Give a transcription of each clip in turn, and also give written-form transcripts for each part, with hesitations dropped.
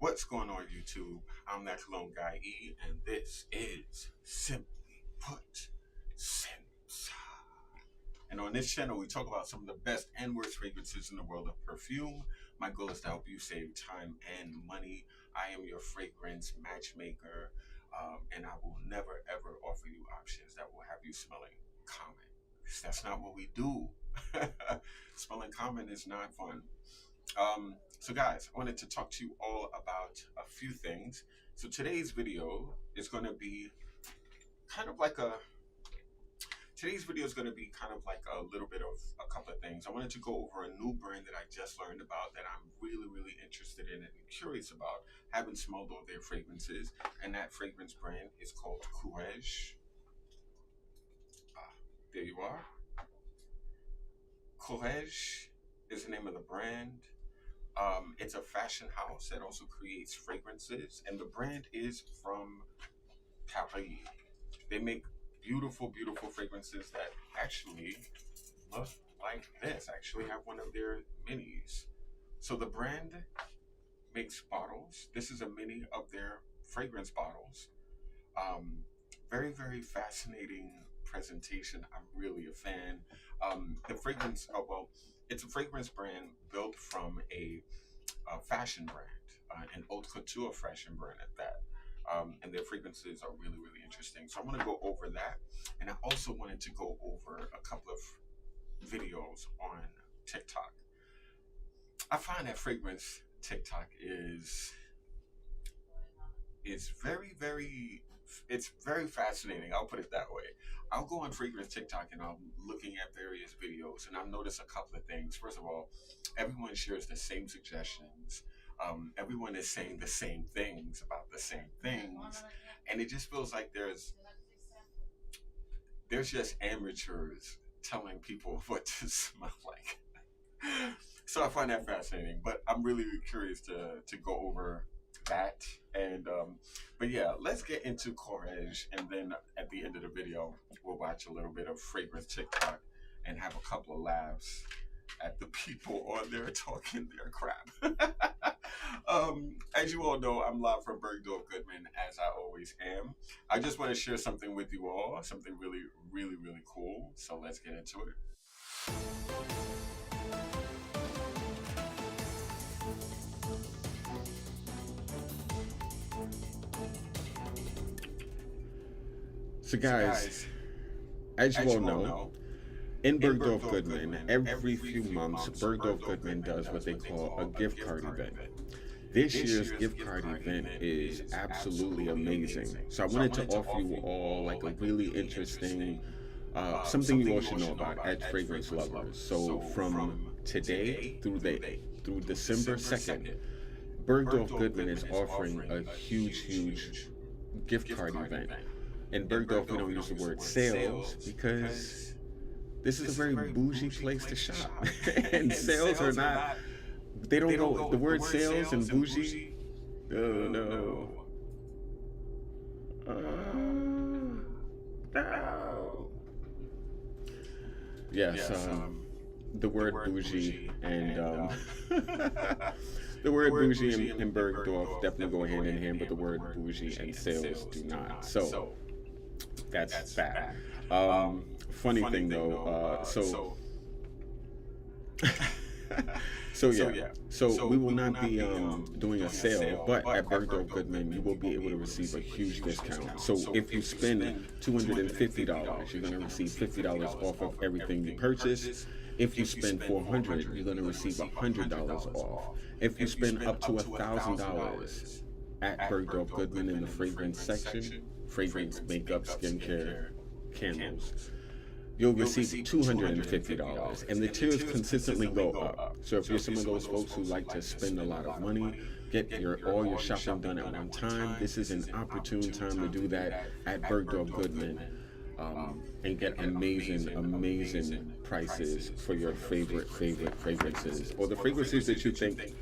What's going on, YouTube? I'm that cologne guy E, and this is Simply Put Sense. And on this channel, we talk about some of the best and worst fragrances in the world of perfume. My goal is to help you save time and money. I am your fragrance matchmaker, and I will never ever offer you options that will have you smelling common. Because that's not what we do. Smelling common is not fun. So guys, I wanted to talk to you all about a few things. So today's video is going to be kind of like a a little bit of a couple of things. I wanted to go over a new brand that I just learned about that I'm really interested in and curious about. Haven't smelled all their fragrances, and that fragrance brand is called Courreges. There you are. Courreges is the name of the brand. It's a fashion house that also creates fragrances, and the brand is from Paris. They make beautiful fragrances that actually look like this. I actually have one of their minis. So the brand makes bottles. This is a mini of their fragrance bottles. Very fascinating presentation. I'm really a fan. The fragrance, it's a fragrance brand built from a fashion brand, an haute couture fashion brand at that. And their fragrances are really interesting. So I want to go over that, and I also wanted to go over a couple of videos on TikTok. I find that Fragrance TikTok is very fascinating. I'll put it that way. I'll go on Fragrance TikTok and I'm looking at various videos, and I've noticed a couple of things. First of all, everyone shares the same suggestions. Everyone is saying the same things about the same things, and it just feels like there's just amateurs telling people what to smell like. So I find that fascinating, but I'm really curious to go over that. And but yeah, let's get into Courreges, and then at the end of the video we'll watch a little bit of Fragrance TikTok and have a couple of laughs at the people on there talking their crap. As you all know, I'm live from Bergdorf, Goodman, as I always am. I just want to share something with you all, something really cool. So let's get into it. So guys, as you all know, in Bergdorf Goodman, every few months, Bergdorf Goodman does what they call a gift card event. This year's gift card event is absolutely amazing. So I wanted to offer you all like a really interesting, something you all should know about as fragrance lovers. So from today through December 2nd, Bergdorf Goodman is offering a huge gift card event. In Bergdorf, we don't use the word sales because this is a very bougie place to shop. And sales are not, they don't go, the word sales and bougie, oh no. No. Yes, the word bougie and the word bougie in Bergdorf definitely go hand in hand, but the word bougie and sales do not. So that's that. Funny thing though, so we will not be doing a sale, but at Bergdorf Goodman you will be able to receive a huge discount. So if you spend $250, you're going to receive $50 off of everything you purchase. If you spend $400, you're going to receive $100 off. If you spend up to $1,000 at Bergdorf Goodman in the fragrance section, fragrance, makeup, skincare, candles, you'll receive $250, and the tiers consistently go up. So if you're some of those folks who like to spend a lot of money, get all your shopping done at one time, this is an opportune time to do that at Bergdorf Goodman, and get amazing prices for your favorite fragrances, or the fragrances that you think.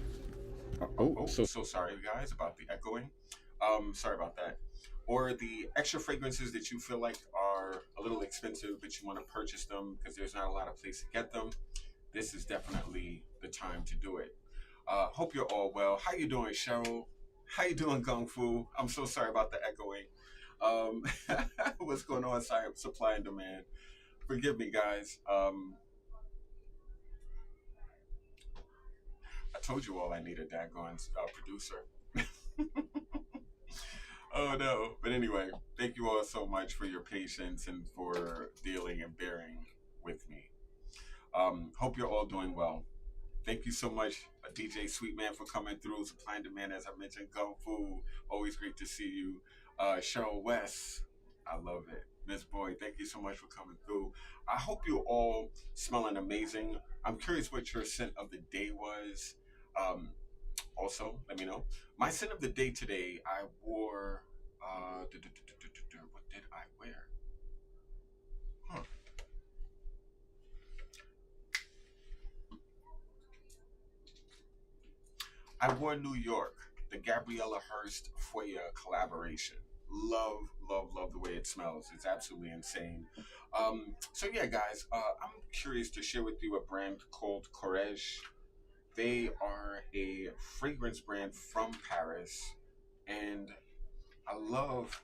So sorry guys about the echoing. Sorry about that. Or the extra fragrances that you feel like are a little expensive, but you want to purchase them because there's not a lot of place to get them. This is definitely the time to do it. Hope you're all well. How you doing, Cheryl? How you doing, Kung Fu? I'm so sorry about the echoing. Um, what's going on? Sorry, supply and demand. Forgive me, guys. I told you all I need a daggone producer. Oh no! But anyway, thank you all so much for your patience and for dealing and bearing with me. Hope you're all doing well. Thank you so much, DJ Sweetman, for coming through. Supply and demand, as I mentioned, Kung Fu. Always great to see you. Cheryl West, I love it. Miss Boy, thank you so much for coming through. I hope you're all smelling amazing. I'm curious what your scent of the day was. Um, Also, let me know. My scent of the day today, I wore. What did I wear? Huh. I wore New York, the Gabriella Hearst Foya collaboration. Love, love, love the way it smells. It's absolutely insane. So yeah, guys, I'm curious to share with you a brand called Courreges. They are a fragrance brand from Paris, and I love.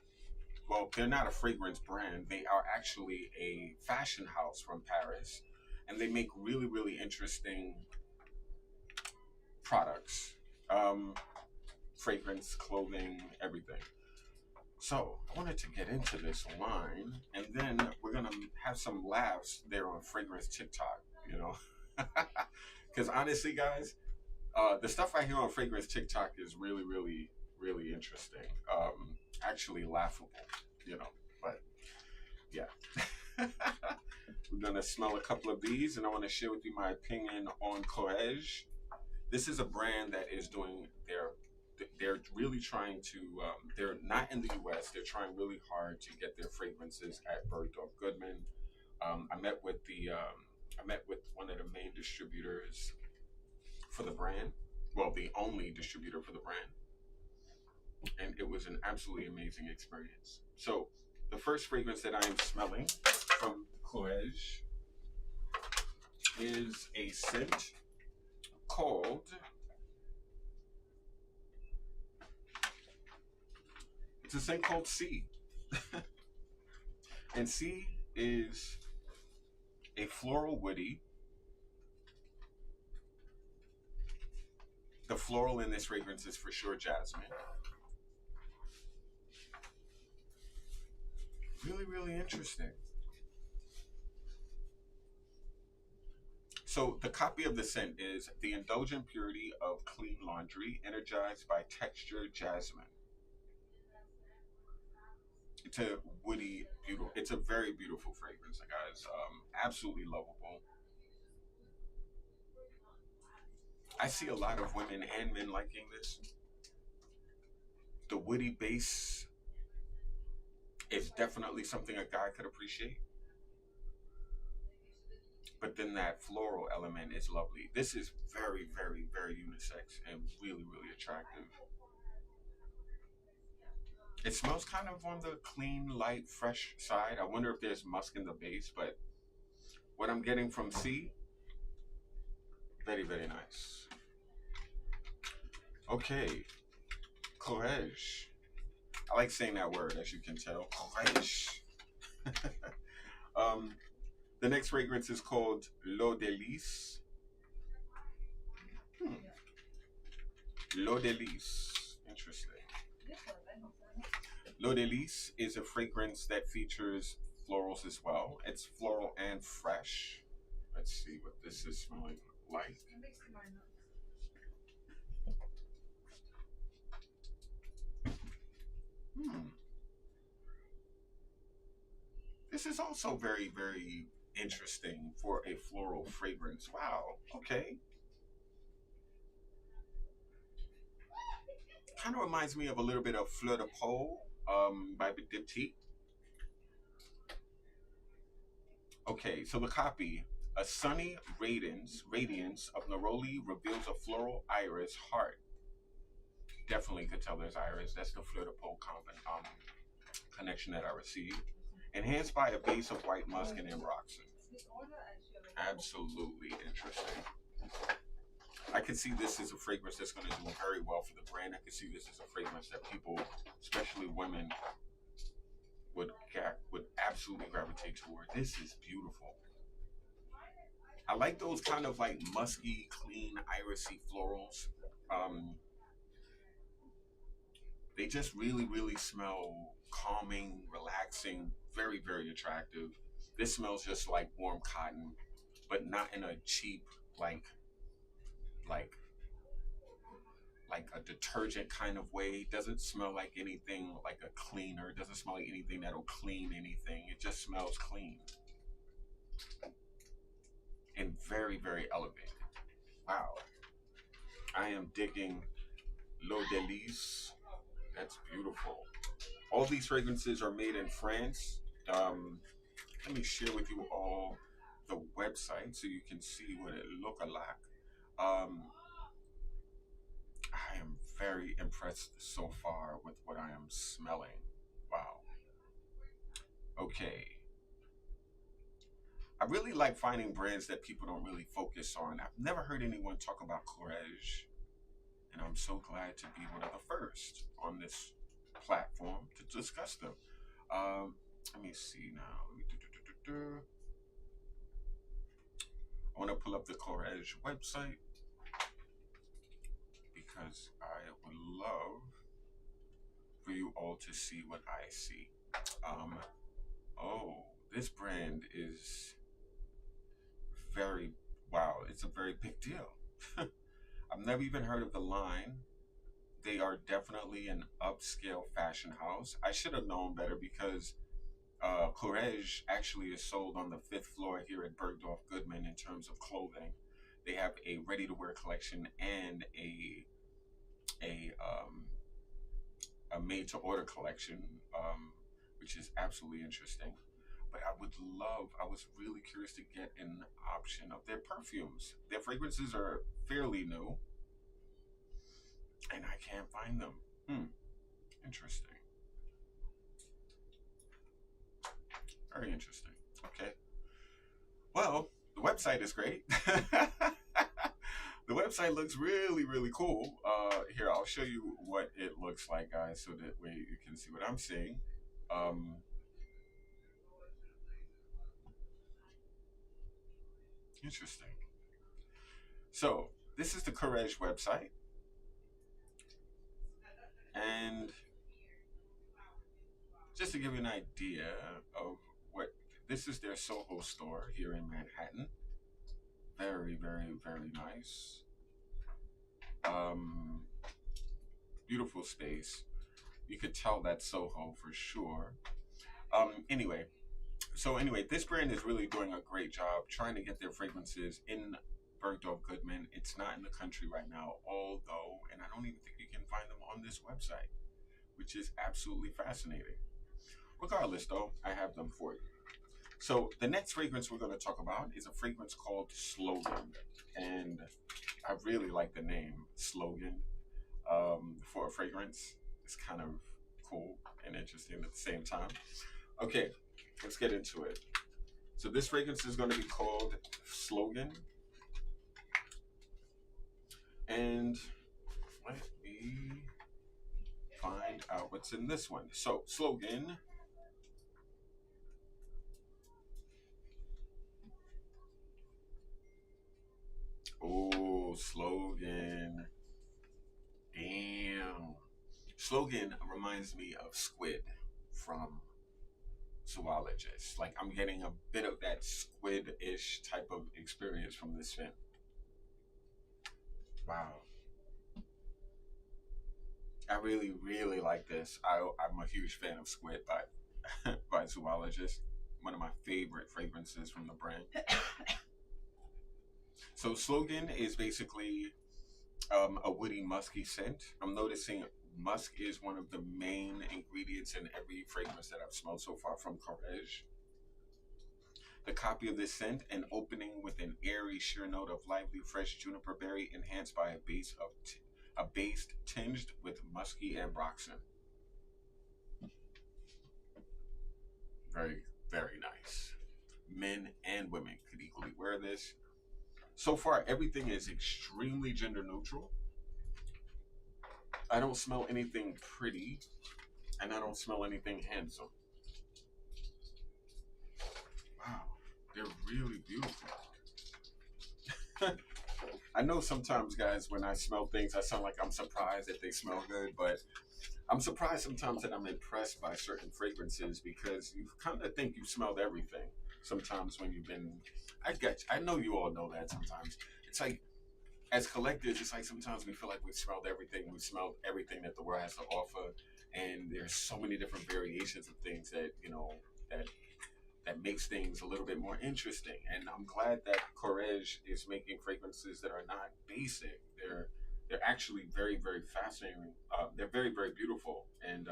Well, they're not a fragrance brand. They are actually a fashion house from Paris, and they make really, really interesting products. Um, Fragrance, clothing, everything. So I wanted to get into this wine, and then we're gonna have some laughs there on Fragrance Tik Tok. You know, because honestly, guys, the stuff I hear on Fragrance Tik Tok is really, really, really interesting. Actually laughable. You know, but yeah. We're gonna smell a couple of these, and I want to share with you my opinion on Courrèges. This is a brand that is doing they're really trying to they're not in the US, they're trying really hard to get their fragrances at Bergdorf Goodman. I met with one of the main distributors for the brand, well, the only distributor for the brand, and it was an absolutely amazing experience. So the first fragrance that I am smelling from Courrèges is a scent called, it's a scent called C. And C is a floral woody. The floral in this fragrance is for sure jasmine. Really, really interesting. So the copy of the scent is the indulgent purity of clean laundry, energized by texture jasmine. It's a woody, beautiful. It's a very beautiful fragrance, guys. Absolutely lovable. I see a lot of women and men liking this. The woody base is definitely something a guy could appreciate. But then that floral element is lovely. This is very, very, very unisex and really, really attractive. It smells kind of on the clean, light, fresh side. I wonder if there's musk in the base, but what I'm getting from C, very, very nice. Okay, Courrèges. I like saying that word, as you can tell. Courrèges. um, the next fragrance is called L'Eau d'Elys. Hmm. L'Eau d'Elys. Interesting. L'Eau d'Elys is a fragrance that features florals as well. It's floral and fresh. Let's see what this is smelling like. Hmm. This is also very, very interesting for a floral fragrance. Wow. Okay. Kind of reminds me of a little bit of Fleur de Peau by Diptyque. Okay, so the copy. A sunny radiance of neroli reveals a floral iris heart. Definitely could tell there's iris. That's the Fleur de Peau connection that I received. Enhanced by a base of white musk and ambroxan. Absolutely interesting. I can see this as a fragrance that's going to do very well for the brand. I can see this as a fragrance that people, especially women, would absolutely gravitate toward. This is beautiful. I like those kind of like musky, clean, irisy florals. Um, they just really, really smell calming, relaxing, very, very attractive. This smells just like warm cotton, but not in a cheap, like like like a detergent kind of way. It doesn't smell like anything like a cleaner. It doesn't smell like anything that'll clean anything. It just smells clean and very, very elevated. Wow. I am digging L'Eau d'Elise. That's beautiful. All these fragrances are made in France. Um, Let me share with you all the website so you can see what it look like. Um, I am very impressed so far with what I am smelling. Wow. Okay. I really like finding brands that people don't really focus on. I've never heard anyone talk about Courrèges, and I'm so glad to be one of the first on this platform to discuss them. Let me see now. I want to pull up the Courrèges website because I would love for you all to see what I see. Um, oh, this brand is very, wow, it's a very big deal. I've never even heard of the line. They are definitely an upscale fashion house. I should have known better because Courrèges actually is sold on the fifth floor here at Bergdorf Goodman in terms of clothing. They have a ready-to-wear collection and a um, a made-to-order collection, which is absolutely interesting. But I was really curious to get an option of their perfumes. Their fragrances are fairly new, and I can't find them. Interesting. Very interesting. Okay. Well, the website is great. The website looks really, really cool. Here, I'll show you what it looks like, guys, so that way you can see what I'm seeing. Um, Interesting. So, this is the Courrèges website, and just to give you an idea of what this is, their Soho store here in Manhattan. Very, very, very nice. Um, Beautiful space. You could tell that's Soho for sure. Anyway, this brand is really doing a great job trying to get their fragrances in Bergdorf Goodman. It's not in the country right now, although, and I don't even think you can find them on this website, which is absolutely fascinating. Regardless, though, I have them for you. So the next fragrance we're going to talk about is a fragrance called Slogan, and I really like the name Slogan for a fragrance. It's kind of cool and interesting at the same time. Okay, let's get into it. So this fragrance is going to be called Slogan, and let me find out what's in this one. So Slogan. Oh, Slogan. Damn. Slogan reminds me of Squid from Zoologist. Like I'm getting a bit of that squid-ish type of experience from this film. Wow. I really, really like this. I'm a huge fan of Squid by by Zoologist. One of my favorite fragrances from the brand. So Slogan is basically a woody musky scent. I'm noticing musk is one of the main ingredients in every fragrance that I've smelled so far from Courrèges. The copy of this scent, an opening with an airy sheer note of lively fresh juniper berry enhanced by a base tinged with musky ambroxan. Very, very nice. Men and women could equally wear this. So far, everything is extremely gender neutral. I don't smell anything pretty, and I don't smell anything handsome. Wow, they're really beautiful. I know sometimes, guys, when I smell things, I sound like I'm surprised that they smell good, but I'm surprised sometimes that I'm impressed by certain fragrances because you kind of think you've smelled everything. Sometimes when you've been, I know you all know that sometimes. It's like, as collectors, it's like sometimes we feel like we've smelled everything. We've smelled everything that the world has to offer. And there's so many different variations of things that, that that makes things a little bit more interesting. And I'm glad that Courrèges is making fragrances that are not basic. They're actually very, very fascinating. They're very, very beautiful, and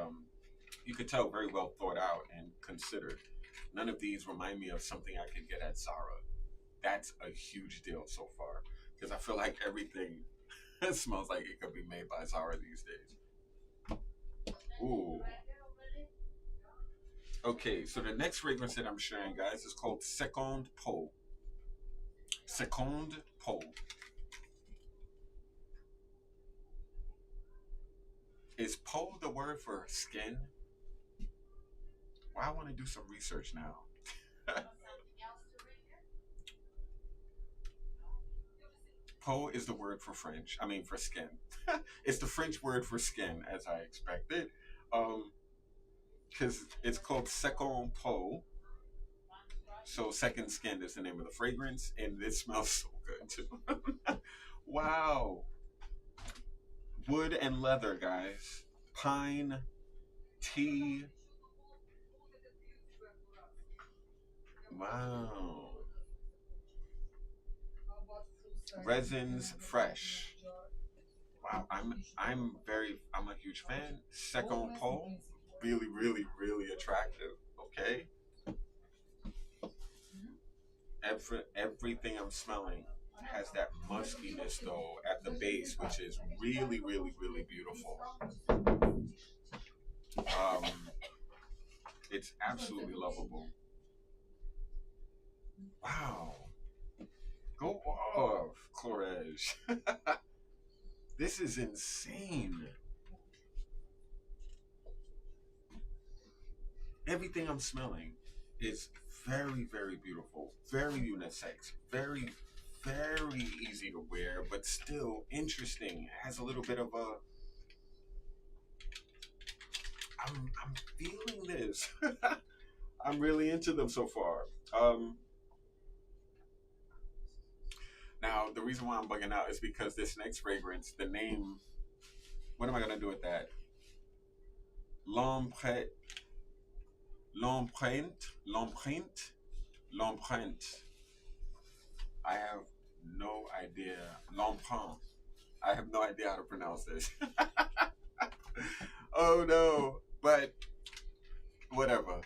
you could tell very well thought out and considered. None of these remind me of something I could get at Zara. That's a huge deal so far because I feel like everything smells like it could be made by Zara these days. Ooh. Okay, so the next fragrance that I'm sharing, guys, is called Seconde Peau. Seconde Peau. Is peau the word for skin? Well, I want to do some research now. Peau is the word for French. I mean, for skin. It's the French word for skin, as I expected. Um, because it's called Second Peau. So second skin is the name of the fragrance, and this smells so good too. Wow. Wood and leather, guys. Pine, tea. Wow. Resins fresh. Wow, I'm a huge fan. Second Peau, really, really, really attractive. Okay. Everything I'm smelling has that muskiness though at the base, which is really, really, really beautiful. Um, it's absolutely lovable. Wow. Go off, Courrèges. This is insane. Everything I'm smelling is very, very beautiful, very unisex, very, very easy to wear, but still interesting. It has a little bit of a. I'm feeling this. I'm really into them so far. Um, Now, the reason why I'm bugging out is because this next fragrance, the name, what am I gonna do with that? L'empreinte, l'empreinte, l'empreinte. I have no idea. L'empreinte. I have no idea how to pronounce this. Oh no! But whatever.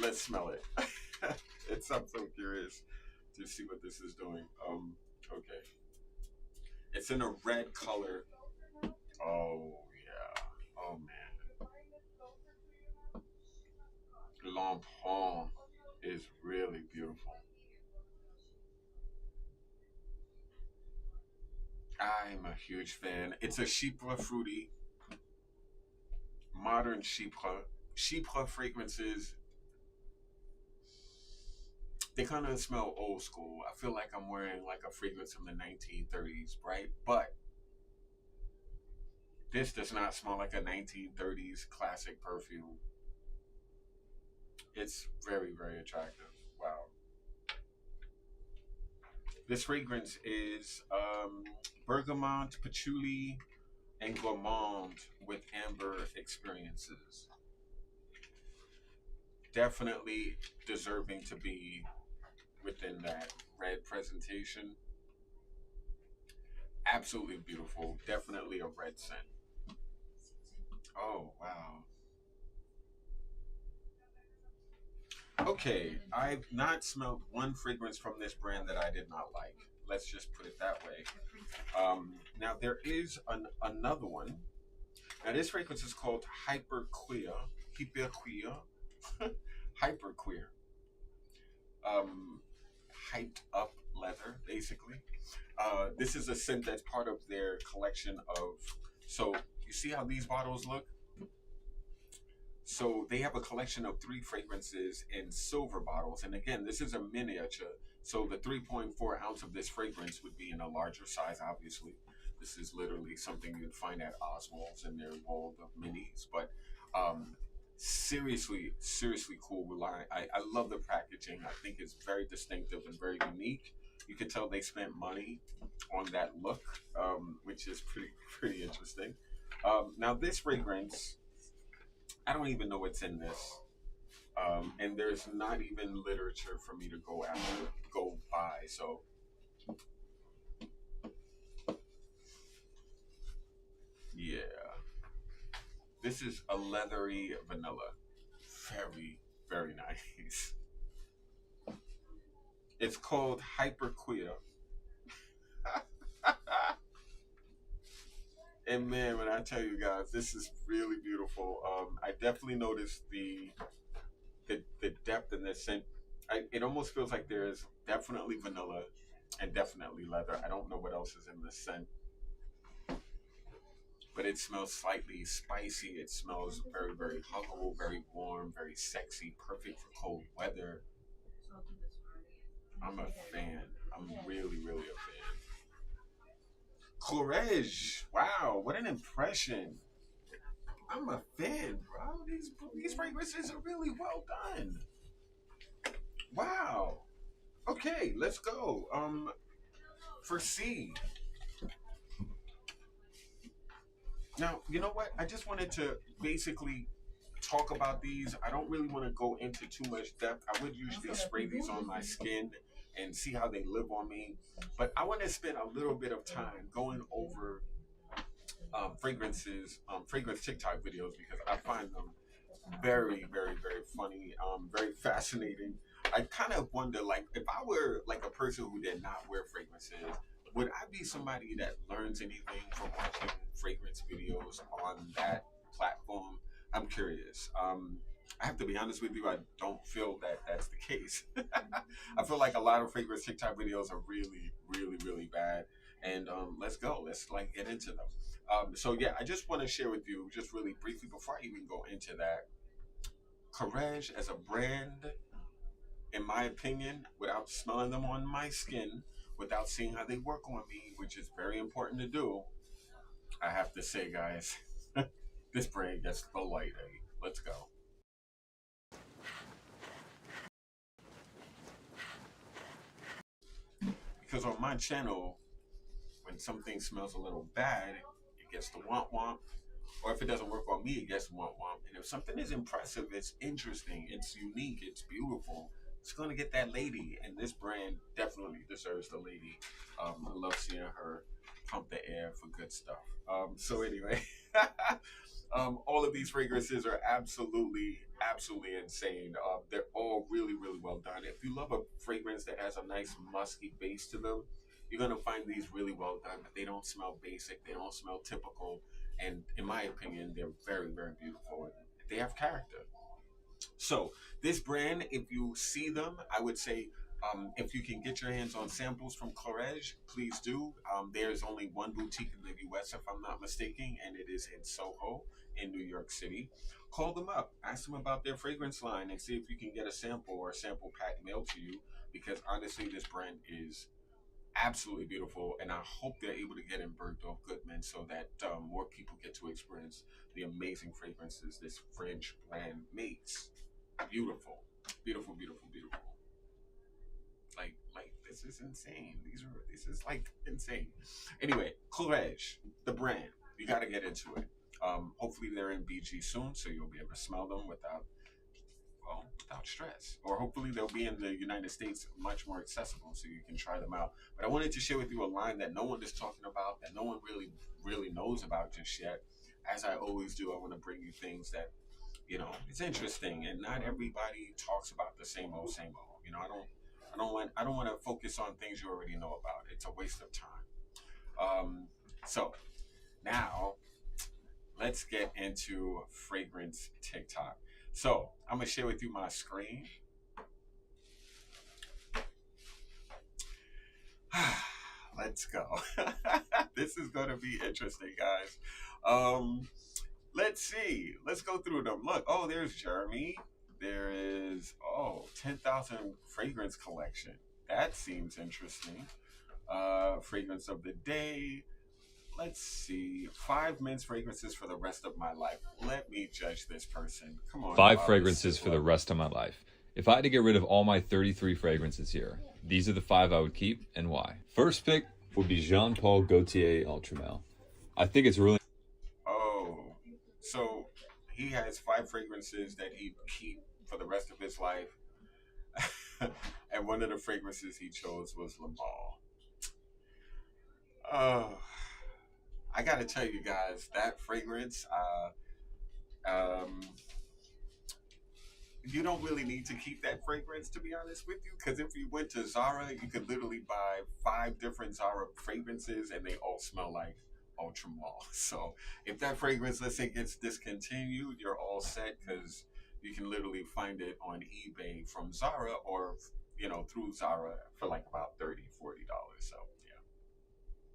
Let's smell it. I'm so curious to see what this is doing. Okay. It's in a red color. Oh yeah. Oh man. L'empreinte is really beautiful. I'm a huge fan. It's a chypre fruity, modern chypre. Chypre fragrances, they kind of smell old school. I feel like I'm wearing like a fragrance from the 1930s, right? But this does not smell like a 1930s classic perfume. It's very, very attractive. Wow. This fragrance is bergamot, patchouli, and gourmand with amber experiences. Definitely deserving to be within that red presentation. Absolutely beautiful. Definitely a red scent. Oh, wow. Okay, I've not smelled one fragrance from this brand that I did not like. Let's just put it that way. Now, there is another one. Now, this fragrance is called Hyper Queer. Hyper Queer. Hyper Queer. Um, hyped up leather, basically. This is a scent that's part of their collection of. So you see how these bottles look? So they have a collection of 3 fragrances in silver bottles. And again, this is a miniature. So the 3.4 ounce of this fragrance would be in a larger size, obviously. This is literally something you'd find at Oswald's in their world of minis. But seriously, seriously cool line. I love the packaging. I think it's very distinctive and very unique. You can tell they spent money on that look, which is pretty interesting. Now this fragrance, I don't even know what's in this. And there's not even literature for me to go by. So yeah, this is a leathery vanilla. Very, very nice. It's called Hyper Queer. And man, when I tell you guys, this is really beautiful. I definitely noticed the depth in this scent. It almost feels like there's definitely vanilla and definitely leather. I don't know what else is in this scent, but it smells slightly spicy. It smells very, very huggable, very warm, very sexy, perfect for cold weather. I'm a fan. I'm really, really a fan. Courrege. Wow, what an impression. I'm a fan, bro. These fragrances are really well done. Wow. Okay, let's go. For C. Now, you know what? I just wanted to basically talk about these. I don't really want to go into too much depth. I would usually spray these on my skin and see how they live on me. But I want to spend a little bit of time going over fragrances, fragrance TikTok videos because I find them very, very, very funny, very fascinating. I kind of wonder, like, if I were like a person who did not wear fragrances, would I be somebody that learns anything from watching fragrance videos on that platform? I'm curious. I have to be honest with you, I don't feel that that's the case. I feel like a lot of fragrance TikTok videos are really, really, really bad. And let's go. Let's like get into them. So yeah, I just want to share with you just really briefly before I even go into that. Courrege as a brand, in my opinion, without smelling them on my skin, without seeing how they work on me, which is very important to do, I have to say, guys, this brand gets the light A. Let's go. Because on my channel, when something smells a little bad, it gets the womp womp. Or if it doesn't work on me, it gets womp womp. And if something is impressive, it's interesting, it's unique, it's beautiful, it's gonna get that lady. And this brand definitely deserves the lady. I love seeing her pump the air for good stuff. So anyway, all of these fragrances are absolutely, absolutely insane. They're all really, really well done. If you love a fragrance that has a nice musky base to them, you're gonna find these really well done. But they don't smell basic. They don't smell typical. And in my opinion, they're very, very beautiful. And they have character. So this brand, if you see them, I would say if you can get your hands on samples from Courrege, please do. There's only one boutique in the U.S., if I'm not mistaken, and it is in Soho in New York City. Call them up, ask them about their fragrance line, and see if you can get a sample or a sample pack mailed to you. Because honestly, this brand is absolutely beautiful, and I hope they're able to get in Bergdorf Goodman so that more people get to experience the amazing fragrances this French brand makes. Beautiful, beautiful, beautiful, beautiful. Like this is insane. This is like insane. Anyway, Courrege, the brand, you got to get into it. Hopefully they're in BG soon, so you'll be able to smell them without stress. Or hopefully they'll be in the United States much more accessible so you can try them out. But I wanted to share with you a line that no one is talking about, that no one really knows about just yet. As I always do, I want to bring you things that, it's interesting, and not everybody talks about the same old, same old. I don't want to focus on things you already know about. It's a waste of time. So now let's get into Fragrance TikTok. So I'm gonna share with you my screen. Let's go. This is going to be interesting, guys. Um, let's see. Let's go through them. Look, oh, there's Jeremy. There is, 10,000 fragrance collection. That seems interesting. Fragrance of the day. Let's see. 5 men's fragrances for the rest of my life. Let me judge this person. Come on. 5 fragrances for the rest of my life. If I had to get rid of all my 33 fragrances here, these are the 5 I would keep and why. First pick would be Jean Paul Gaultier Ultra Male. I think it's really... Oh, so he has 5 fragrances that he'd keep for the rest of his life. And one of the fragrances he chose was Le Male. Oh, I gotta tell you guys, that fragrance, you don't really need to keep that fragrance, to be honest with you, because if you went to Zara, you could literally buy 5 different Zara fragrances and they all smell like Ultra Male. So if that fragrance, let's say, gets discontinued, you're all set, because you can literally find it on eBay from Zara or, through Zara for like about $30-$40. So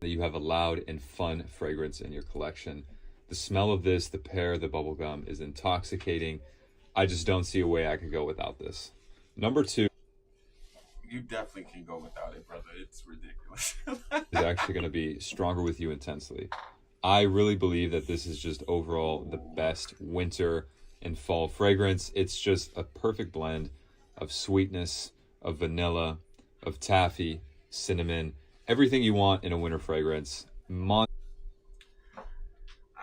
that you have a loud and fun fragrance in your collection. The smell of this, the pear, the bubblegum is intoxicating. I just don't see a way I could go without this. Number 2. You definitely can go without it, brother. It's ridiculous. Is actually going to be Stronger With You Intensely. I really believe that this is just overall the best winter and fall fragrance. It's just a perfect blend of sweetness, of vanilla, of taffy, cinnamon, everything you want in a winter fragrance. I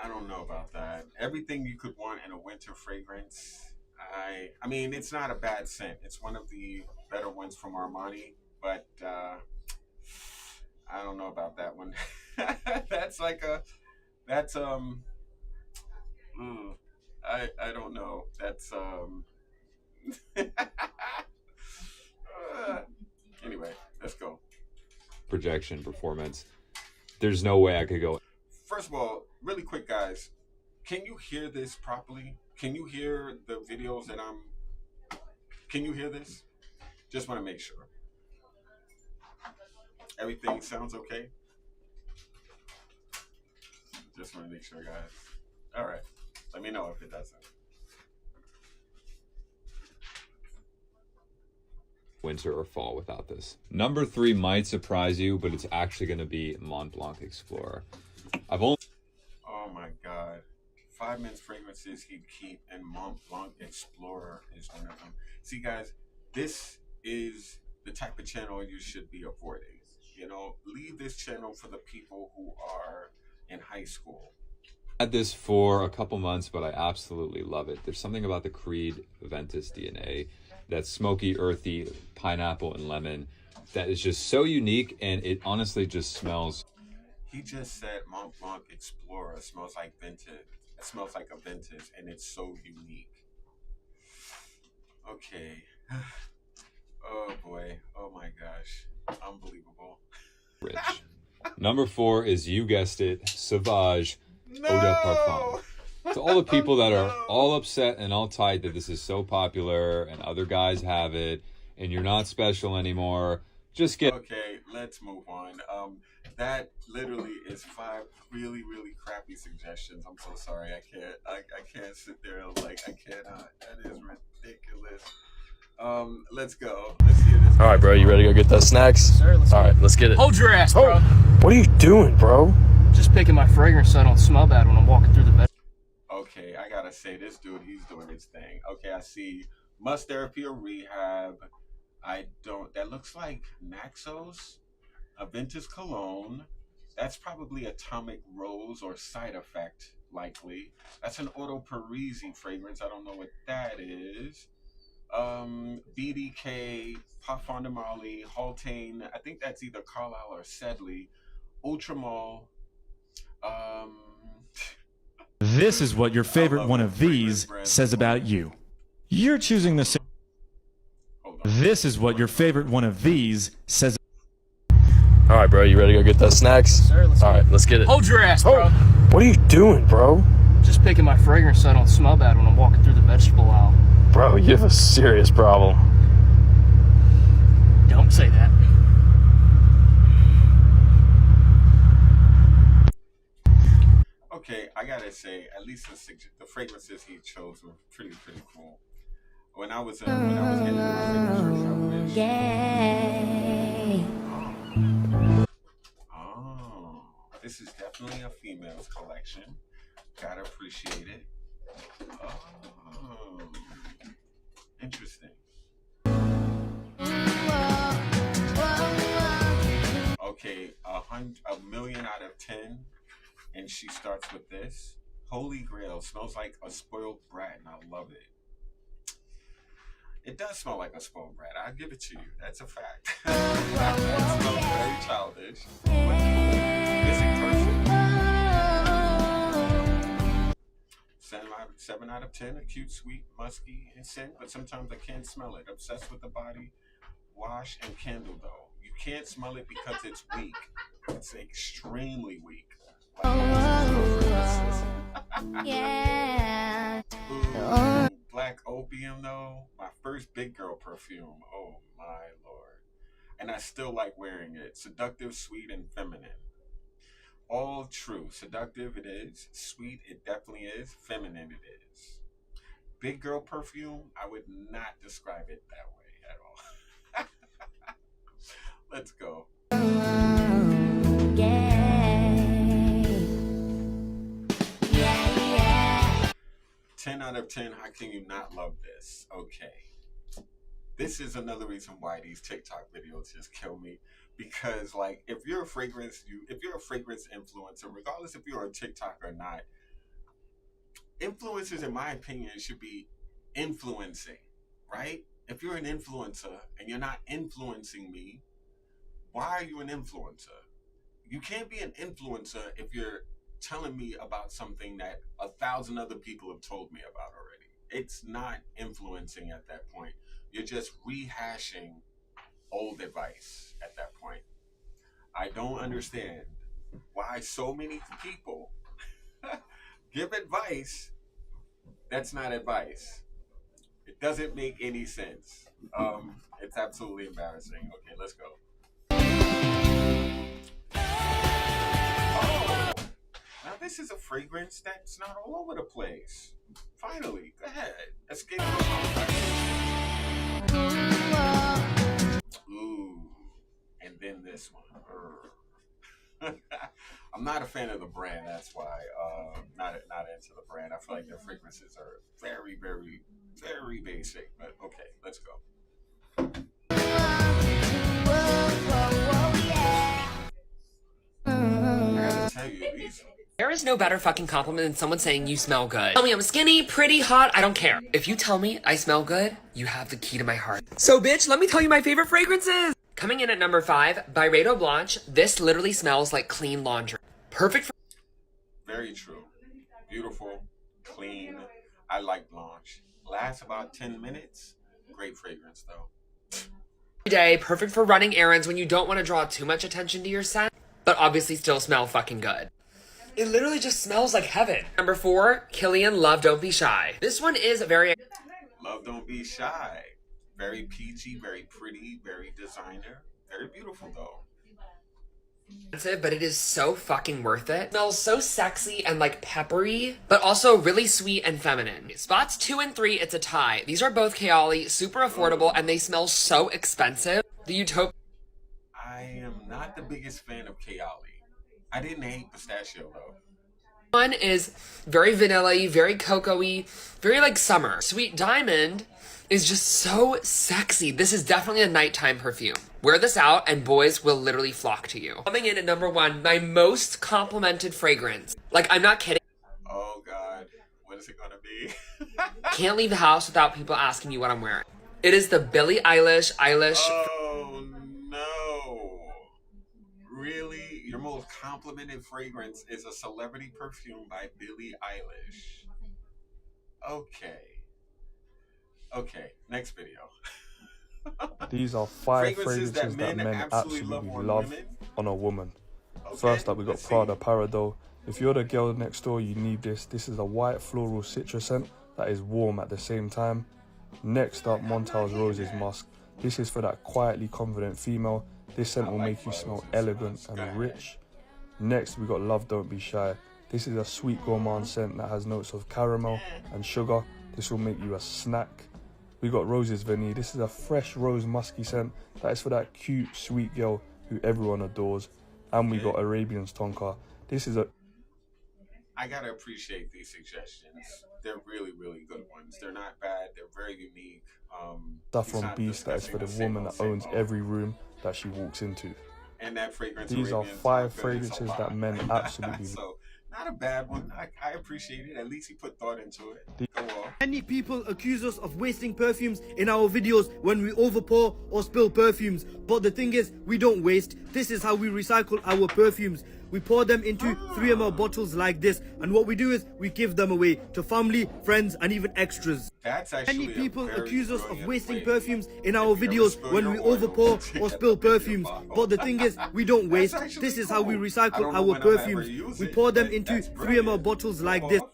don't know about that. Everything you could want in a winter fragrance. I mean, it's not a bad scent. It's one of the better ones from Armani, but I don't know about that one. I don't know. Anyway, let's go. Projection, performance. There's no way I could go. First of all, really quick, guys, can you hear this properly? Can you hear the videos that can you hear this? Just want to make sure. Everything sounds okay? Just want to make sure, guys. All right. Let me know if it doesn't. Winter or fall without this. Number 3 might surprise you, but it's actually going to be Mont Blanc Explorer. Oh my God. 5 men's fragrances he'd keep, and Mont Blanc Explorer is one of them. See, guys, this is the type of channel you should be avoiding. Leave this channel for the people who are in high school. I had this for a couple months, but I absolutely love it. There's something about the Creed Ventus DNA, that smoky, earthy pineapple and lemon, that is just so unique, and it honestly just smells. He just said Mont Blanc Explorer smells like vintage. It smells like a vintage, and it's so unique. Okay. Oh boy. Oh my gosh. Unbelievable. Rich. Number 4 is, you guessed it, Sauvage Eau de Parfum. To all the people that are all upset and all tight that this is so popular and other guys have it and you're not special anymore, just get... Okay, let's move on. That literally is 5 really, really crappy suggestions. I'm so sorry. I can't sit there and I cannot. That is ridiculous. Let's go. Let's hear this. All right, bro. You ready to go get those snacks? Sir, let's All right, let's get it. Hold your ass, bro. What are you doing, bro? Just picking my fragrance so I don't smell bad when I'm walking through the bed. Okay, I gotta say, this dude, he's doing his thing. Okay, I see Must Therapy or Rehab. That looks like Naxos, a Ventus Cologne. That's probably Atomic Rose or Side Effect, likely. That's an Auto Parisi fragrance. I don't know what that is. BDK, Parfum de Marly, Haltane. I think that's either Carlisle or Sedley. Ultramol. This is what your favorite one of these says about you. You're choosing the... This is what your favorite one of these says... All right, bro. You ready to go get those snacks? Sir, All right, let's get it. Hold your ass, bro. What are you doing, bro? Just picking my fragrance so I don't smell bad when I'm walking through the vegetable aisle. Bro, you have a serious problem. Don't say that. Okay, I gotta say, at least the fragrances he chose were pretty cool. When I was getting my signatures, Oh, this is definitely a female's collection. Gotta appreciate it. Oh, interesting. Okay, a million out of 10, and she starts with this. Holy Grail smells like a spoiled brat, and I love it. It does smell like a spoiled brat. I'll give it to you. That's a fact. It smells very childish. But cool. Missing person. 7 out of 10. A cute, sweet, musky, and scent, but sometimes I can't smell it. Obsessed with the body. Wash and candle, though. You can't smell it because it's weak. It's extremely weak. Yeah. Ooh, Black Opium, though. My first big girl perfume. Oh, my Lord. And I still like wearing it. Seductive, sweet, and feminine. All true. Seductive, it is. Sweet, it definitely is. Feminine, it is. Big girl perfume, I would not describe it that way at all. Let's go. 10 out of 10. How can you not love this? Okay. This is another reason why these TikTok videos just kill me. Because, like, if you're a fragrance influencer, regardless if you're a TikTok or not, influencers, in my opinion, should be influencing, right? If you're an influencer and you're not influencing me, why are you an influencer? You can't be an influencer if you're telling me about something that 1,000 other people have told me about already. It's not influencing at that point. You're just rehashing old advice at that point. I don't understand why so many people give advice that's not advice. It doesn't make any sense. It's absolutely embarrassing. Okay, let's go. Oh, now this is a fragrance that's not all over the place. Finally, go ahead. Escape the Ooh, and then this one. I'm not a fan of the brand, that's why. Not into the brand. I feel like their fragrances are very, very, very basic. But okay, let's go. I gotta tell you, these. There is no better fucking compliment than someone saying you smell good. Tell me I'm skinny, pretty, hot, I don't care. If you tell me I smell good, you have the key to my heart. So bitch, let me tell you my favorite fragrances. Coming in at number 5, Byredo Blanche. This literally smells like clean laundry. Perfect for Very true. Beautiful, clean. I like Blanche. Lasts about 10 minutes. Great fragrance though. every day, perfect for running errands when you don't want to draw too much attention to your scent, but obviously still smell fucking good. It literally just smells like heaven. Number 4, Kilian Love Don't Be Shy. This one is very Love Don't Be Shy. Very PG, very pretty, very designer. Very beautiful though. expensive, but it is so fucking worth it. It smells so sexy and like peppery, but also really sweet and feminine. Spots 2 and 3, it's a tie. These are both Kayali, super affordable, and they smell so expensive. The Utopia. I am not the biggest fan of Kayali. I didn't hate pistachio though. One is very vanilla-y, very cocoa-y, very like summer. Sweet Diamond is just so sexy. This is definitely a nighttime perfume. Wear this out and boys will literally flock to you. Coming in at number 1, my most complimented fragrance. Like, I'm not kidding. Oh God, what is it gonna be? Can't leave the house without people asking me what I'm wearing. It is the Billie Eilish. Oh no. Really? Your most complimented fragrance is a celebrity perfume by Billie Eilish. Okay, next video. These are 5 Fragrances fragrances that men absolutely love women. on a woman. Okay, First up, we got let's see. Prada Parado. If you're the girl next door, you need this. This is a white floral citrus scent that is warm at the same time. Next up, Montel's Roses Musk. This is for that quietly confident female. This scent will make you smell elegant and rich. Next, we got Love Don't Be Shy. This is a sweet gourmand scent that has notes of caramel and sugar. This will make you a snack. We got Roses Vanille. This is a fresh rose musky scent that is for that cute, sweet girl who everyone adores. And we got Arabian's Tonka. This is a... I gotta appreciate these suggestions. They're really, really good ones. They're not bad. They're very unique. Saffron Beast that is for the woman that owns every room that she walks into. And that fragrance. These are Arabian 5 Tonka, fragrances that men absolutely love. So, not a bad one. I appreciate it. At least he put thought into it. Go on. Many people accuse us of wasting perfumes in our videos when we overpour or spill perfumes. But the thing is, we don't waste. This is how we recycle our perfumes. We pour them into 3ml bottles like this, and what we do is we give them away to family, friends, and even extras. That's actually Many people accuse us of brilliant wasting way. perfumes in our If you ever videos spill when your we oil, overpour take or that spill up in your perfumes. bottle. But the thing is, we don't waste. That's This is how we actually recycle cool. I don't know our when I'll ever perfumes. use We it, pour them but into that's 3ml brilliant. bottles Go like this. off.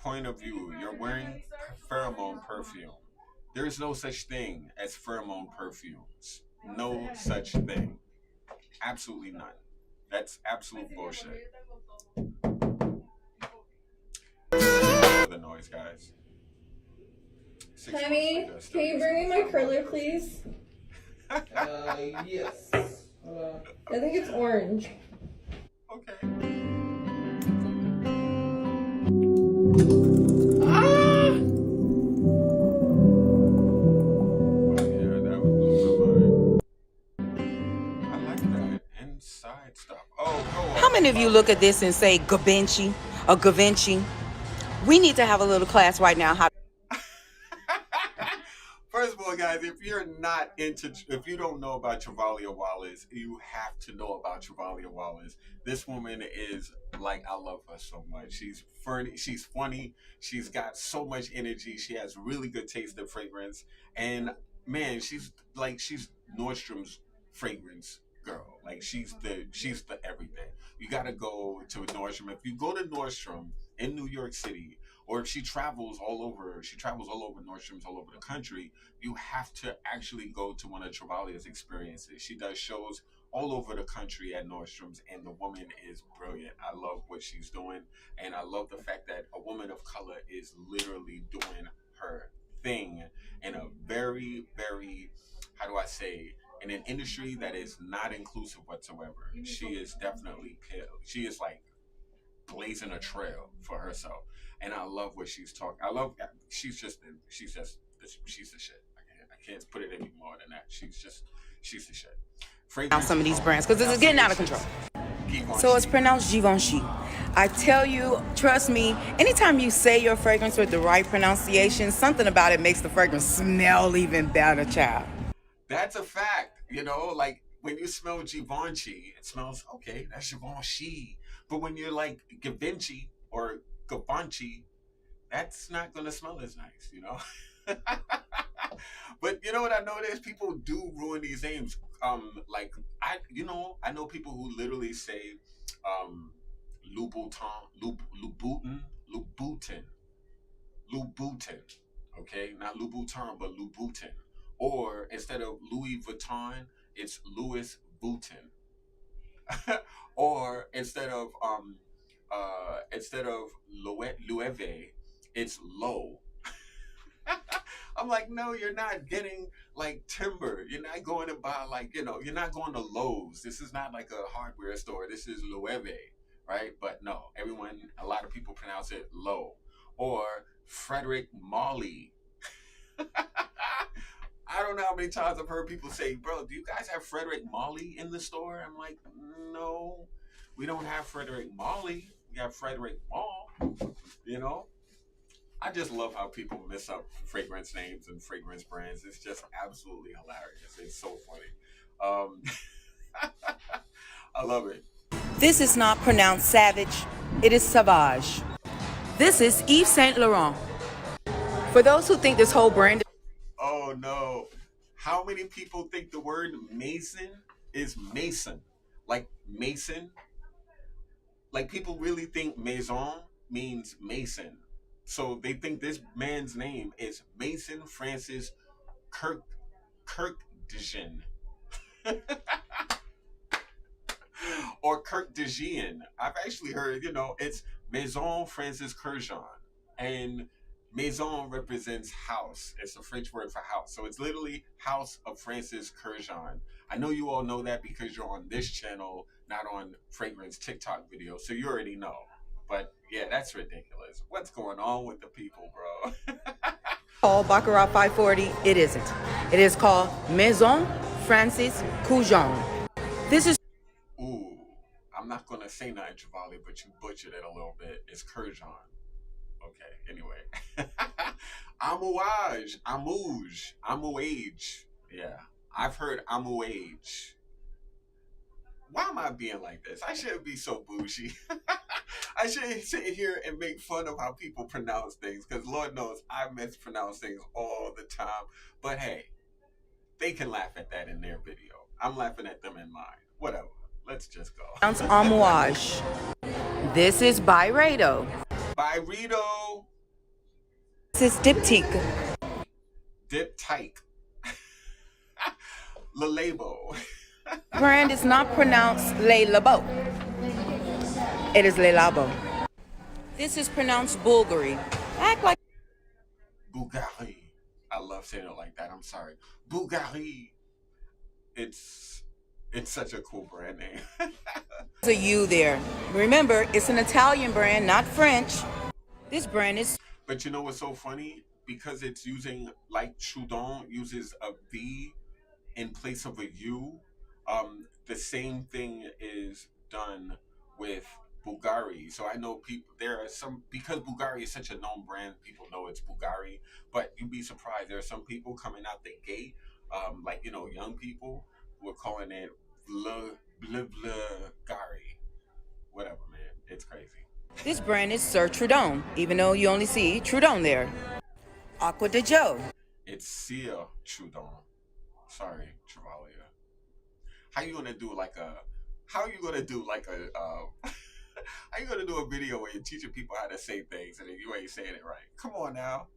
Point of view, you're wearing pheromone perfume. There is no such thing as pheromone perfumes. No such thing. Absolutely none. That's absolute bullshit. The noise, guys. Honey, can you bring me my curler, please? Yes. I think it's orange. Okay. Yeah, that would blow my mind. I like that inside stuff. Oh, go on. How many of you look at this and say Gavinci or Gavinci? We need to have a little class right now. How First of all, guys, if you don't know about Travalia Wallace, you have to know about Travalia Wallace. This woman is like, I love her so much. She's funny. She's got so much energy. She has really good taste of fragrance. And man, she's Nordstrom's fragrance girl. Like she's the everything. You gotta go to Nordstrom. If you go to Nordstrom in New York City, or if she travels all over Nordstrom's all over the country, you have to actually go to one of Travalia's experiences. She does shows all over the country at Nordstrom's, and the woman is brilliant. I love what she's doing, and I love the fact that a woman of color is literally doing her thing in a very, very, how do I say, in an industry that is not inclusive whatsoever. She is definitely, she is like blazing a trail for herself. And I love what she's talking. She's the shit. I can't put it any more than that. She's the shit. now some of these brands, because this is getting out of control. So it's pronounced Givenchy. I tell you, trust me, anytime you say your fragrance with the right pronunciation, something about it makes the fragrance smell even better, child. That's a fact. You know, like when you smell Givenchy, it smells, okay, that's Givenchy. But when you're like Givenchy or Givenchy, that's not gonna smell as nice, you know. But you know what I noticed? People do ruin these names. Like I know people who literally say Louboutin. Okay, not Louboutin, but Louboutin. Or instead of Louis Vuitton, it's Louis Vuitton. Or instead of Loewe, it's Low. I'm like, no, you're not getting like timber. You're not going to buy you're not going to Lowe's. This is not like a hardware store. This is Loewe, right? But no, a lot of people pronounce it Low. Or Frederick Molly. I don't know how many times I've heard people say, bro, do you guys have Frederick Molly in the store? I'm like, no, we don't have Frederick Molly. We have Frederick Mall, you know? I just love how people mess up fragrance names and fragrance brands. It's just absolutely hilarious. It's so funny. I love it. This is not pronounced Savage, it is Sauvage. This is Yves Saint Laurent. For those who think this whole brand Oh no. How many people think the word Mason is Mason? Like Mason? Like people really think Maison means Mason. So they think this man's name is Mason Francis Kirkdegen. Or Kurt de Jean. I've actually heard, it's Maison Francis Courreges. And Maison represents house. It's a French word for house. So it's literally House of Francis Courreges. I know you all know that because you're on this channel, not on Fragrance TikTok videos. So you already know. But yeah, that's ridiculous. What's going on with the people, bro? Called Baccarat 540, it isn't. It is called Maison Francis Courreges. This is... Ooh, I'm not going to say nothing, Travali, but you butchered it a little bit. It's Courreges. Okay, anyway. Amouage. Yeah, I've heard amouage. Why am I being like this? I shouldn't be so bougie. I shouldn't sit here and make fun of how people pronounce things, because Lord knows I mispronounce things all the time. But hey, they can laugh at that in their video. I'm laughing at them in mine. Whatever. Let's just go. Amouage. This is Byredo. Byredo. This is Diptyque. Diptyque. Le Labo. Brand is not pronounced Le Labo. It is Le Labo. This is pronounced Bulgari. Act like Bulgari. I love saying it like that. I'm sorry. Bulgari. It's such a cool brand name. there's a U there. Remember, it's an Italian brand, not French. This brand is... But you know what's so funny? Because it's using, like Trudon uses a V in place of a U. The same thing is done with Bulgari. So I know people, there are some, because Bulgari is such a known brand, people know it's Bulgari. But you'd be surprised, there are some people coming out the gate, like, young people who are calling it Bulgari. Whatever, man. It's crazy. This brand is Sir Trudon, even though you only see Trudon there. Aqua de Joe. It's Sia Trudon. Sorry, Travalia. How you gonna do how you gonna do a video where you're teaching people how to say things and then you ain't saying it right? Come on now.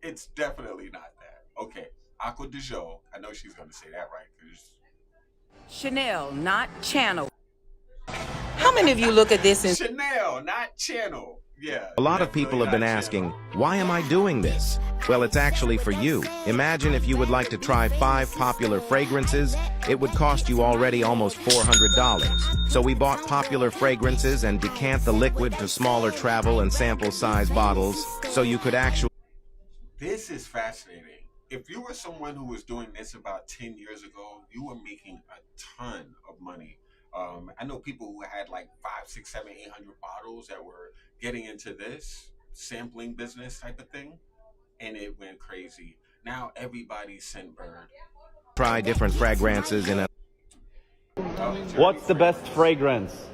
It's definitely not that. Okay, Aqua de Joe. I know she's gonna say that right. Chanel, not Channel. How many of you look at this and... Chanel, not Channel. Yeah. A lot of people have been asking, why am I doing this? Well, it's actually for you. Imagine if you would like to try 5 popular fragrances, it would cost you already almost $400. So we bought popular fragrances and decant the liquid to smaller travel and sample size bottles, so you could actually... This is fascinating. If you were someone who was doing this about 10 years ago, you were making a ton of money. I know people who had like 5, 6, 7, 800 bottles that were getting into this sampling business type of thing, and it went crazy. Now everybody's Scentbird. Try different fragrances in a... What's the best fragrance?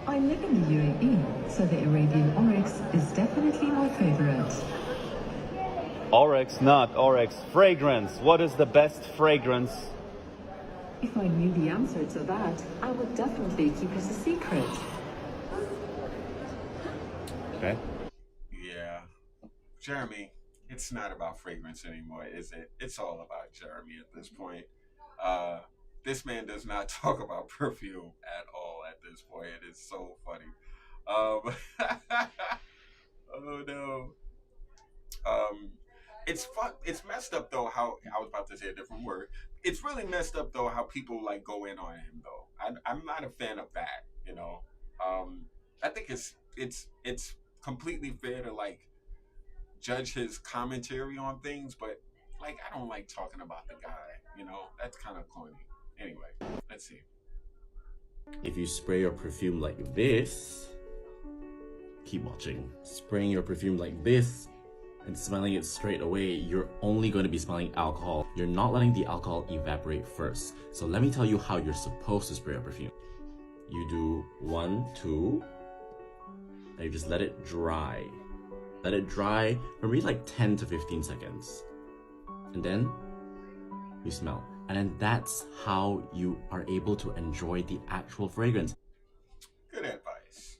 I live in the UAE, so the Arabian Oryx is definitely my favorite. Oryx, not Oryx. Fragrance. What is the best fragrance? If I knew the answer to that, I would definitely keep it a secret. Okay. Yeah. Jeremy, it's not about fragrance anymore, is it? It's all about Jeremy at this point. This man does not talk about perfume at all at this point. It is so funny. Oh no. It's fun. It's messed up though how I was about to say a different word. It's really messed up though how people like go in on him though. I'm not a fan of that, I think it's completely fair to like judge his commentary on things, but like I don't like talking about the guy, that's kind of corny. Anyway, let's see. If you spray your perfume like this, keep watching. Spraying your perfume like this and smelling it straight away, you're only going to be smelling alcohol. You're not letting the alcohol evaporate first. So let me tell you how you're supposed to spray your perfume. You do 1, 2, and you just let it dry. Let it dry for maybe like 10 to 15 seconds. And then you smell. And then that's how you are able to enjoy the actual fragrance. Good advice.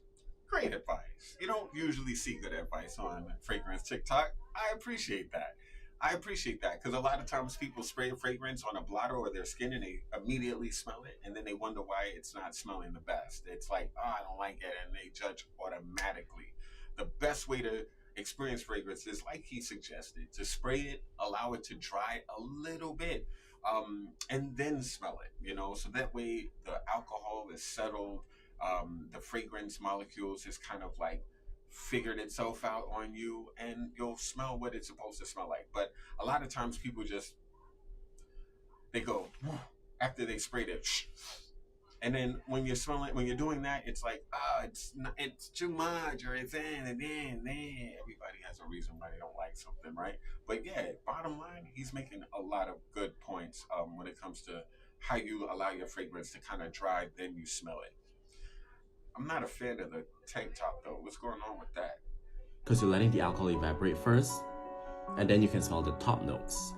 Great advice. You don't usually see good advice on Fragrance TikTok. I appreciate that. I appreciate that because a lot of times people spray a fragrance on a blotter or their skin and they immediately smell it and then they wonder why it's not smelling the best. It's like, oh, I don't like it, and they judge automatically. The best way to experience fragrance is like he suggested, to spray it, allow it to dry a little bit, and then smell it, you know, so that way the alcohol is settled, the fragrance molecules is kind of like figured itself out on you, and you'll smell what it's supposed to smell like. But a lot of times people just, they go after they sprayed it, and then when you're smelling, when you're doing that, it's like, it's too much, or it's and then everybody has a reason why they don't like something, right? But yeah, bottom line, he's making a lot of good points when it comes to how you allow your fragrance to kind of dry, then you smell it. I'm not a fan of the tank top though. What's going on with that? Because you're letting the alcohol evaporate first, and then you can smell the top notes.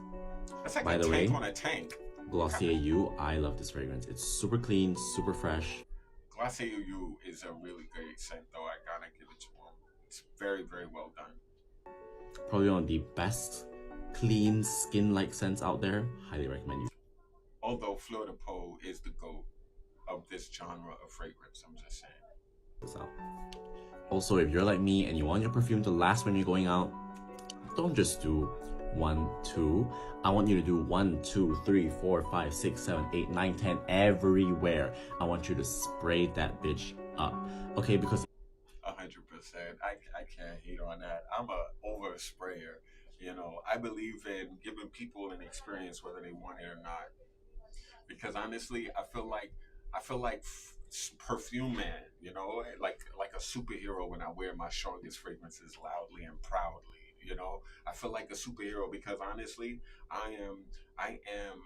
That's like By a the tank way, on a tank. Glossier U, I love this fragrance. It's super clean, super fresh. Glossier U is a really great scent though. I gotta give it to him. It's very, very well done. Probably one of the best clean skin-like scents out there. Highly recommend you. Although Fleur de Peau is the GOAT of this genre of fragrance, I'm just saying. This out. Also, if you're like me and you want your perfume to last when you're going out, don't just do 1, 2. I want you to do 1, 2, 3, 4, 5, 6, 7, 8, 9, 10 everywhere. I want you to spray that bitch up. Okay, because 100%. I can't hate on that. I'm a over sprayer. You know, I believe in giving people an experience whether they want it or not. Because honestly, I feel like perfume man, you know, like a superhero when I wear my strongest fragrances loudly and proudly. You know, I feel like a superhero because honestly, I am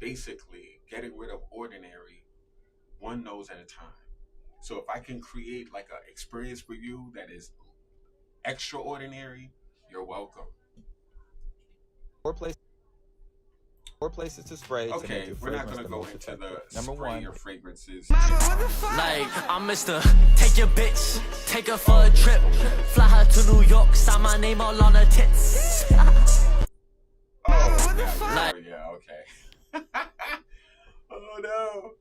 basically getting rid of ordinary, one nose at a time. So if I can create like an experience for you that is extraordinary, you're welcome. Four places to spray to make Okay, your we're not fragrance gonna the go most into effective. the Number spray one, your fragrances. Like, I'm Mr. Take your bitch, take her for a trip, fly her to New York, sign my name all on her tits. Yeah, okay. Oh no.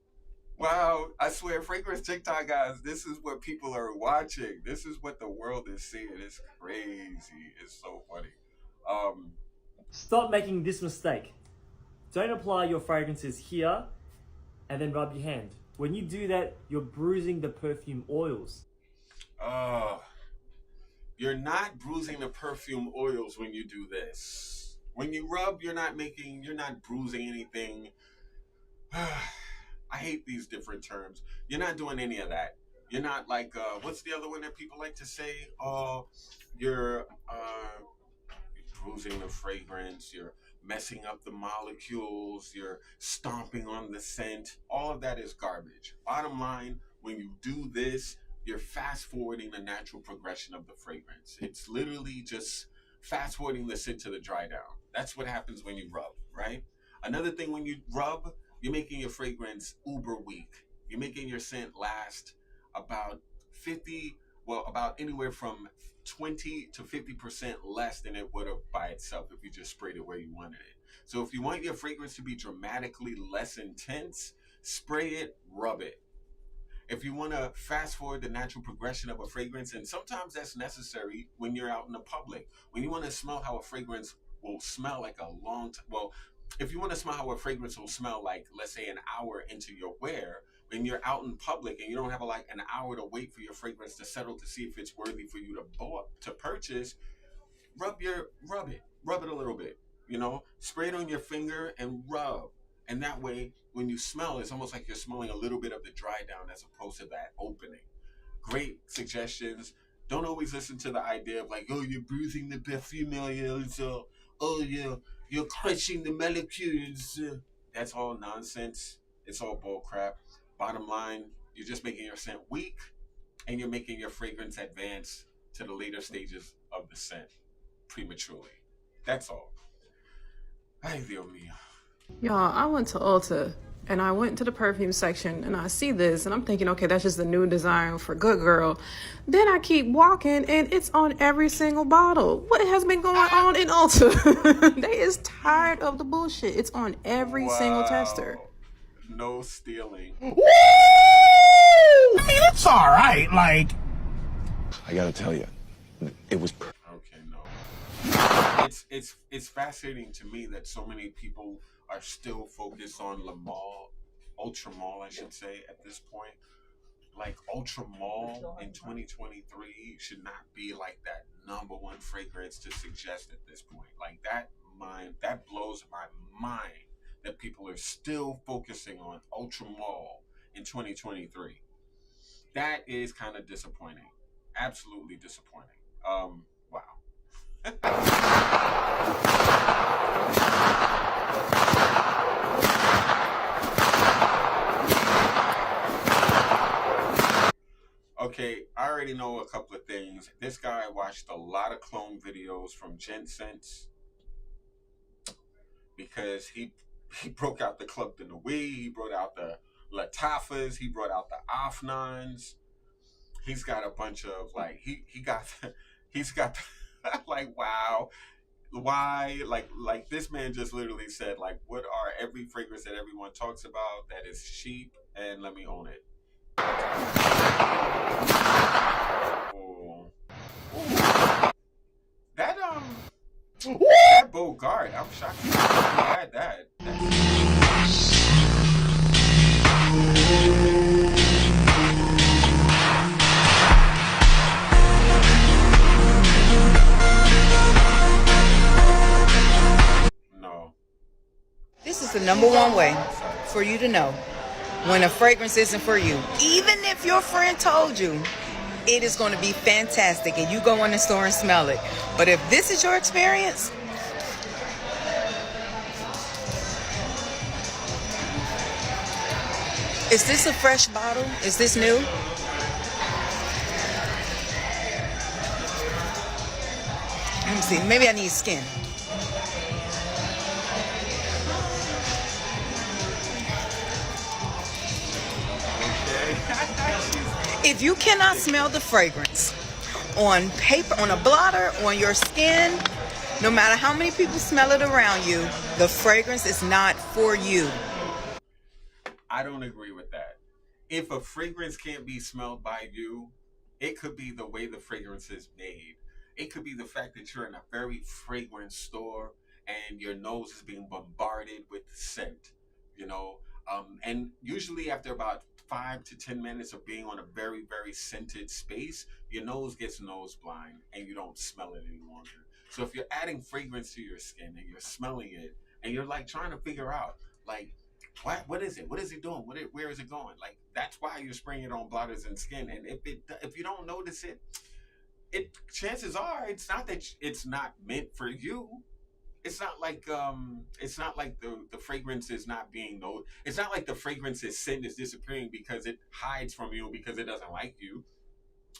Wow, I swear, Fragrance Tik Tok, guys, this is what people are watching. This is what the world is seeing. It's crazy. It's so funny. Stop making this mistake. Don't apply your fragrances here and then rub your hand. When you do that, you're bruising the perfume oils. You're not bruising the perfume oils when you do this. When you rub, you're not bruising anything. I hate these different terms. You're not doing any of that. You're not like, what's the other one that people like to say? Oh, you're bruising the fragrance, you're messing up the molecules, you're stomping on the scent. All of that is garbage. Bottom line, when you do this, you're fast forwarding the natural progression of the fragrance. It's literally just fast forwarding the scent to the dry down. That's what happens when you rub, right? Another thing, when you rub, you're making your fragrance uber weak. You're making your scent last about anywhere from 20 to 50% less than it would have by itself if you just sprayed it where you wanted it. So if you want your fragrance to be dramatically less intense, spray it, rub it. If you want to fast forward the natural progression of a fragrance, and sometimes that's necessary when you're out in the public, when you want to smell how a fragrance will smell like a long time. Well, if you want to smell how a fragrance will smell like, let's say, an hour into your wear, when you're out in public and you don't have like an hour to wait for your fragrance to settle to see if it's worthy for you to purchase, rub it a little bit, you know, spray it on your finger and rub. And that way, when you smell, it's almost like you're smelling a little bit of the dry down as opposed to that opening. Great suggestions. Don't always listen to the idea of like, oh, you're bruising the perfume oils, or oh, you're crushing the molecules. That's all nonsense. It's all bull crap. Bottom line, you're just making your scent weak, and you're making your fragrance advance to the later stages of the scent prematurely. That's all. Ay, Dios mío. Y'all, I went to Ulta and I went to the perfume section and I see this and I'm thinking, okay, that's just a new design for Good Girl. Then I keep walking and it's on every single bottle. What has been going on in Ulta? They is tired of the bullshit. It's on every single tester. No stealing. Woo! I mean, it's all right. Like, I gotta tell you, it was. Okay, no. It's fascinating to me that so many people are still focused on Ultra Mall, I should say, at this point. Like, Ultra Mall in 2023 should not be like that #1 fragrance to suggest at this point. Like, that blows my mind that people are still focusing on Ultra Mall in 2023. That is kind of disappointing. Absolutely disappointing. Wow. Okay, I already know a couple of things. This guy watched a lot of clone videos from Jensen's because he broke out the Club de Nuit, he brought out the Latafas, he brought out the Afnans. He's got a bunch of like he's got like, wow. Why, like this man just literally said, like, what are every fragrance that everyone talks about that is cheap, and let me own it. Oh. That Bogart, I'm shocked he had that. This is the #1 way for you to know when a fragrance isn't for you. Even if your friend told you it is going to be fantastic and you go in the store and smell it. But if this is your experience, is this a fresh bottle? Is this new? Let me see. Maybe I need skin. If you cannot smell the fragrance on paper, on a blotter, on your skin, no matter how many people smell it around you, the fragrance is not for you. I don't agree with that. If a fragrance can't be smelled by you, it could be the way the fragrance is made. It could be the fact that you're in a very fragrant store and your nose is being bombarded with scent, you know. And usually after about 5 to 10 minutes of being on a very, very scented space, your nose gets nose blind and you don't smell it any longer. So if you're adding fragrance to your skin and you're smelling it and you're like trying to figure out, like, what is it? What is it doing? Where is it going? Like, that's why you're spraying it on blotters and skin. And if you don't notice it, chances are it's not that it's not meant for you. It's not like the fragrance is not being known. It's not like the fragrance's scent is disappearing because it hides from you because it doesn't like you.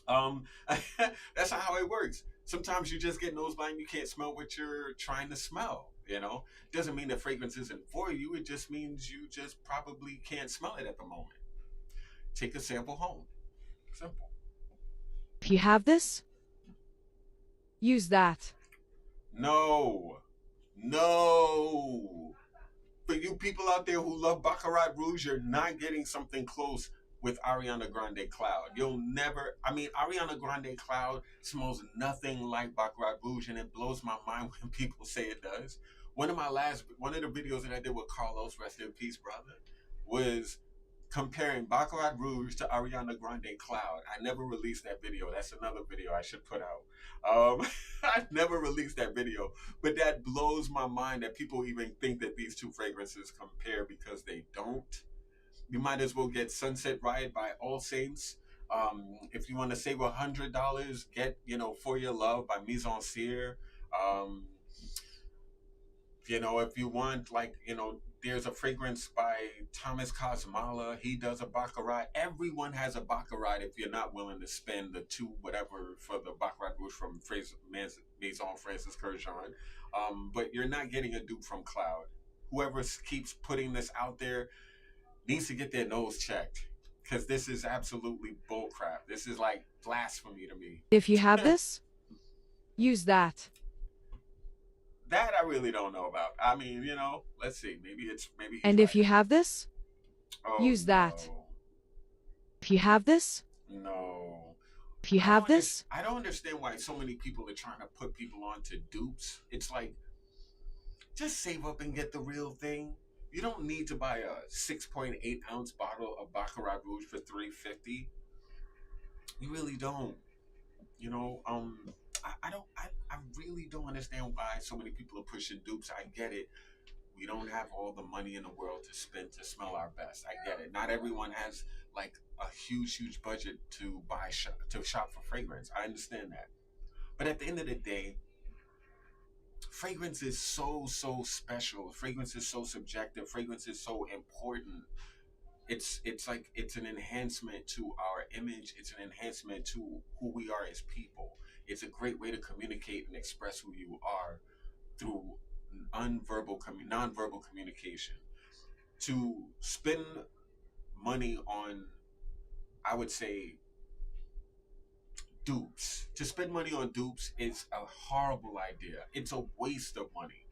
That's not how it works. Sometimes you just get nose blind. You can't smell what you're trying to smell. You know, doesn't mean the fragrance isn't for you. It just means you just probably can't smell it at the moment. Take a sample home. Simple. If you have this, use that. No. For you people out there who love Baccarat Rouge, you're not getting something close with Ariana Grande Cloud. You'll never, Ariana Grande Cloud smells nothing like Baccarat Rouge, and it blows my mind when people say it does. One of the videos that I did with Carlos, rest in peace, brother, was comparing Baccarat Rouge to Ariana Grande Cloud. I never released that video. That's another video I should put out. I've never released that video, but that blows my mind that people even think that these two fragrances compare, because they don't. You might as well get Sunset Riot by All Saints. If you want to save $100, get, For Your Love by Mise en Cire. If you want, there's a fragrance by Thomas Cosmala. He does a Baccarat. Everyone has a Baccarat if you're not willing to spend the $2 whatever for the Baccarat Rouge from Maison Francis Courreges. But you're not getting a dupe from Cloud. Whoever keeps putting this out there, needs to get their nose checked, because this is absolutely bullcrap. This is like blasphemy to me. If you have this, use that. That I really don't know about. I mean, you know, let's see. Maybe And if you have this, oh, use that. If you have this, no. if you have this, I don't understand why so many people are trying to put people onto dupes. It's like, just save up and get the real thing. You don't need to buy a 6.8 ounce bottle of Baccarat Rouge for $3.50. You really don't. You know, I really don't understand why so many people are pushing dupes. I get it. We don't have all the money in the world to spend to smell our best. I get it. Not everyone has like a huge budget to shop for fragrance. I understand that. But at the end of the day, fragrance is so special. Fragrance is so subjective. Fragrance is so important. It's like it's an enhancement to our image. It's an enhancement to who we are as people. It's a great way to communicate and express who you are through nonverbal communication. To spend money on, I would say, dupes. To spend money on dupes is a horrible idea. It's a waste of money.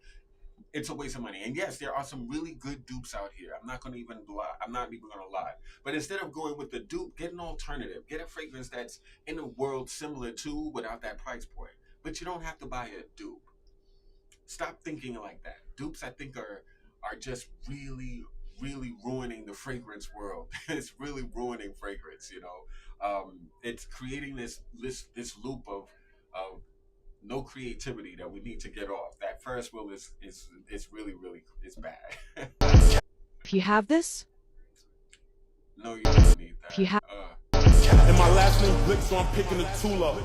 It's a waste of money. And yes, there are some really good dupes out here. I'm not even gonna lie. But instead of going with the dupe, get an alternative. Get a fragrance that's in a world similar to, without that price point. But you don't have to buy a dupe. Stop thinking like that. Dupes, I think, are just really ruining the fragrance world. It's really ruining fragrance, you know. It's creating this loop of no creativity that we need to get off. That Ferris wheel is really it's bad. if you have this, no, you don't need that. if you have. And my last name Blick, so I'm picking the tool up.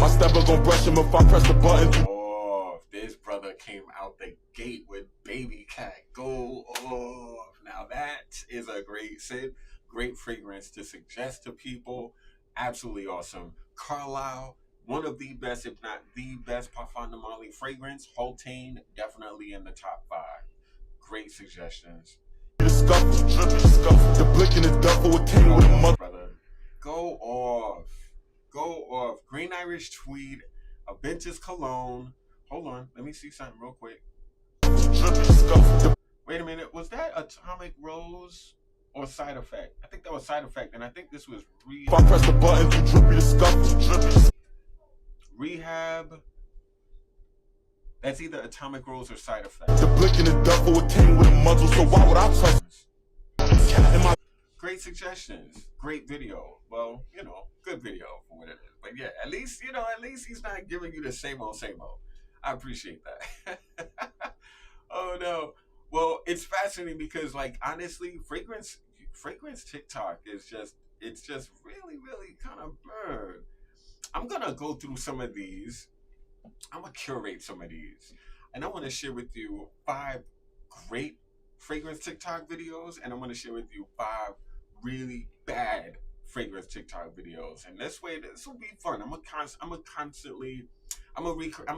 My stepper gon' brush him if I press the button. Oh, this brother came out the gate with Baby Cat. Go off. Now that is a great scent, great fragrance to suggest to people. Absolutely awesome. Carlisle, one of the best, if not the best, Parfum de Marly fragrance. Hautane, definitely in the top 5. Great suggestions. The blick in the duffel with came with a mother. Brother, go off. Go off. Green Irish Tweed, a Ventus Cologne. Hold on, let me see something real quick. Wait a minute, was that Atomic Rose or Side Effect? I think that was Side Effect, and I think this was If I press the button, you drippy the scuff. Rehab. That's either Atomic Rose or Side Effect. The blick in the duffel with came with a muzzle, so why would I touch? Great suggestions. Great video. Well, you know, good video for what it is. But yeah, at least he's not giving you the same old. I appreciate that. Oh no. Well, it's fascinating because, like, honestly, Fragrance Tik Tok is just really kind of burn. I'm gonna go through some of these. I'm gonna curate some of these, and I want to share with you 5 great Fragrance Tik Tok videos, and I'm gonna share with you 5 really bad Fragrance Tik Tok videos. And this way, this will be fun. I'm gonna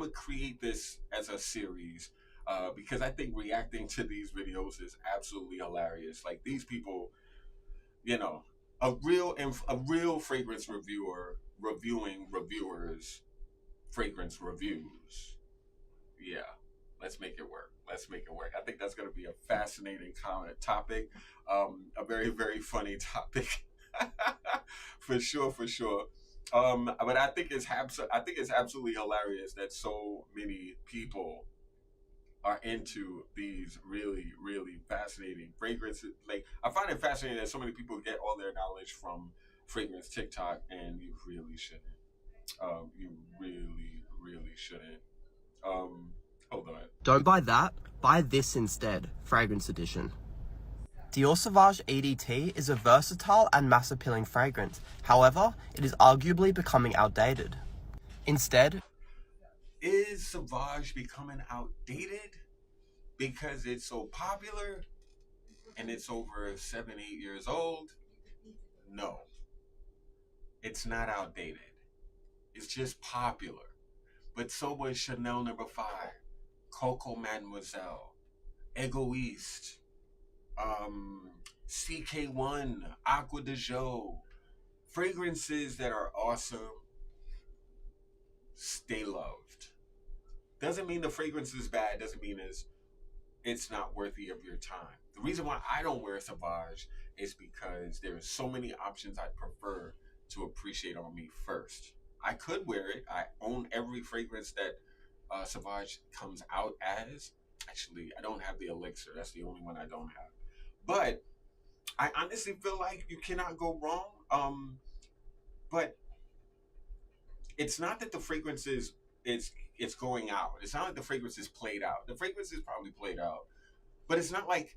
create this as a series. Because I think reacting to these videos is absolutely hilarious. Like, these people, you know, a real fragrance reviewer reviewing reviewers' fragrance reviews. Yeah, let's make it work. I think that's going to be a fascinating topic, a very funny topic, for sure. But I think it's absolutely hilarious that so many people are into these really fascinating fragrances. Like, I find it fascinating that so many people get all their knowledge from Fragrance Tik Tok, and you really shouldn't. You really shouldn't. Hold on. Don't buy that. Buy this instead. Fragrance Edition. Dior Sauvage EDT is a versatile and mass-appealing fragrance. However, it is arguably becoming outdated. Instead, is Sauvage becoming outdated because it's so popular and it's over 7-8 years old? No, it's not outdated. It's just popular. But so was Chanel No. 5, Coco Mademoiselle, Egoiste, CK1, Aqua de Jo, fragrances that are awesome, stay loved. Doesn't mean the fragrance is bad, doesn't mean it's not worthy of your time. The reason why I don't wear Sauvage is because there are so many options I'd prefer to appreciate on me first. I could wear it. I own every fragrance that Sauvage comes out as. Actually, I don't have the elixir. That's the only one I don't have. But I honestly feel like you cannot go wrong. But it's not that the fragrance is it's going out. It's not like the fragrance is played out. The fragrance is probably played out, but it's not like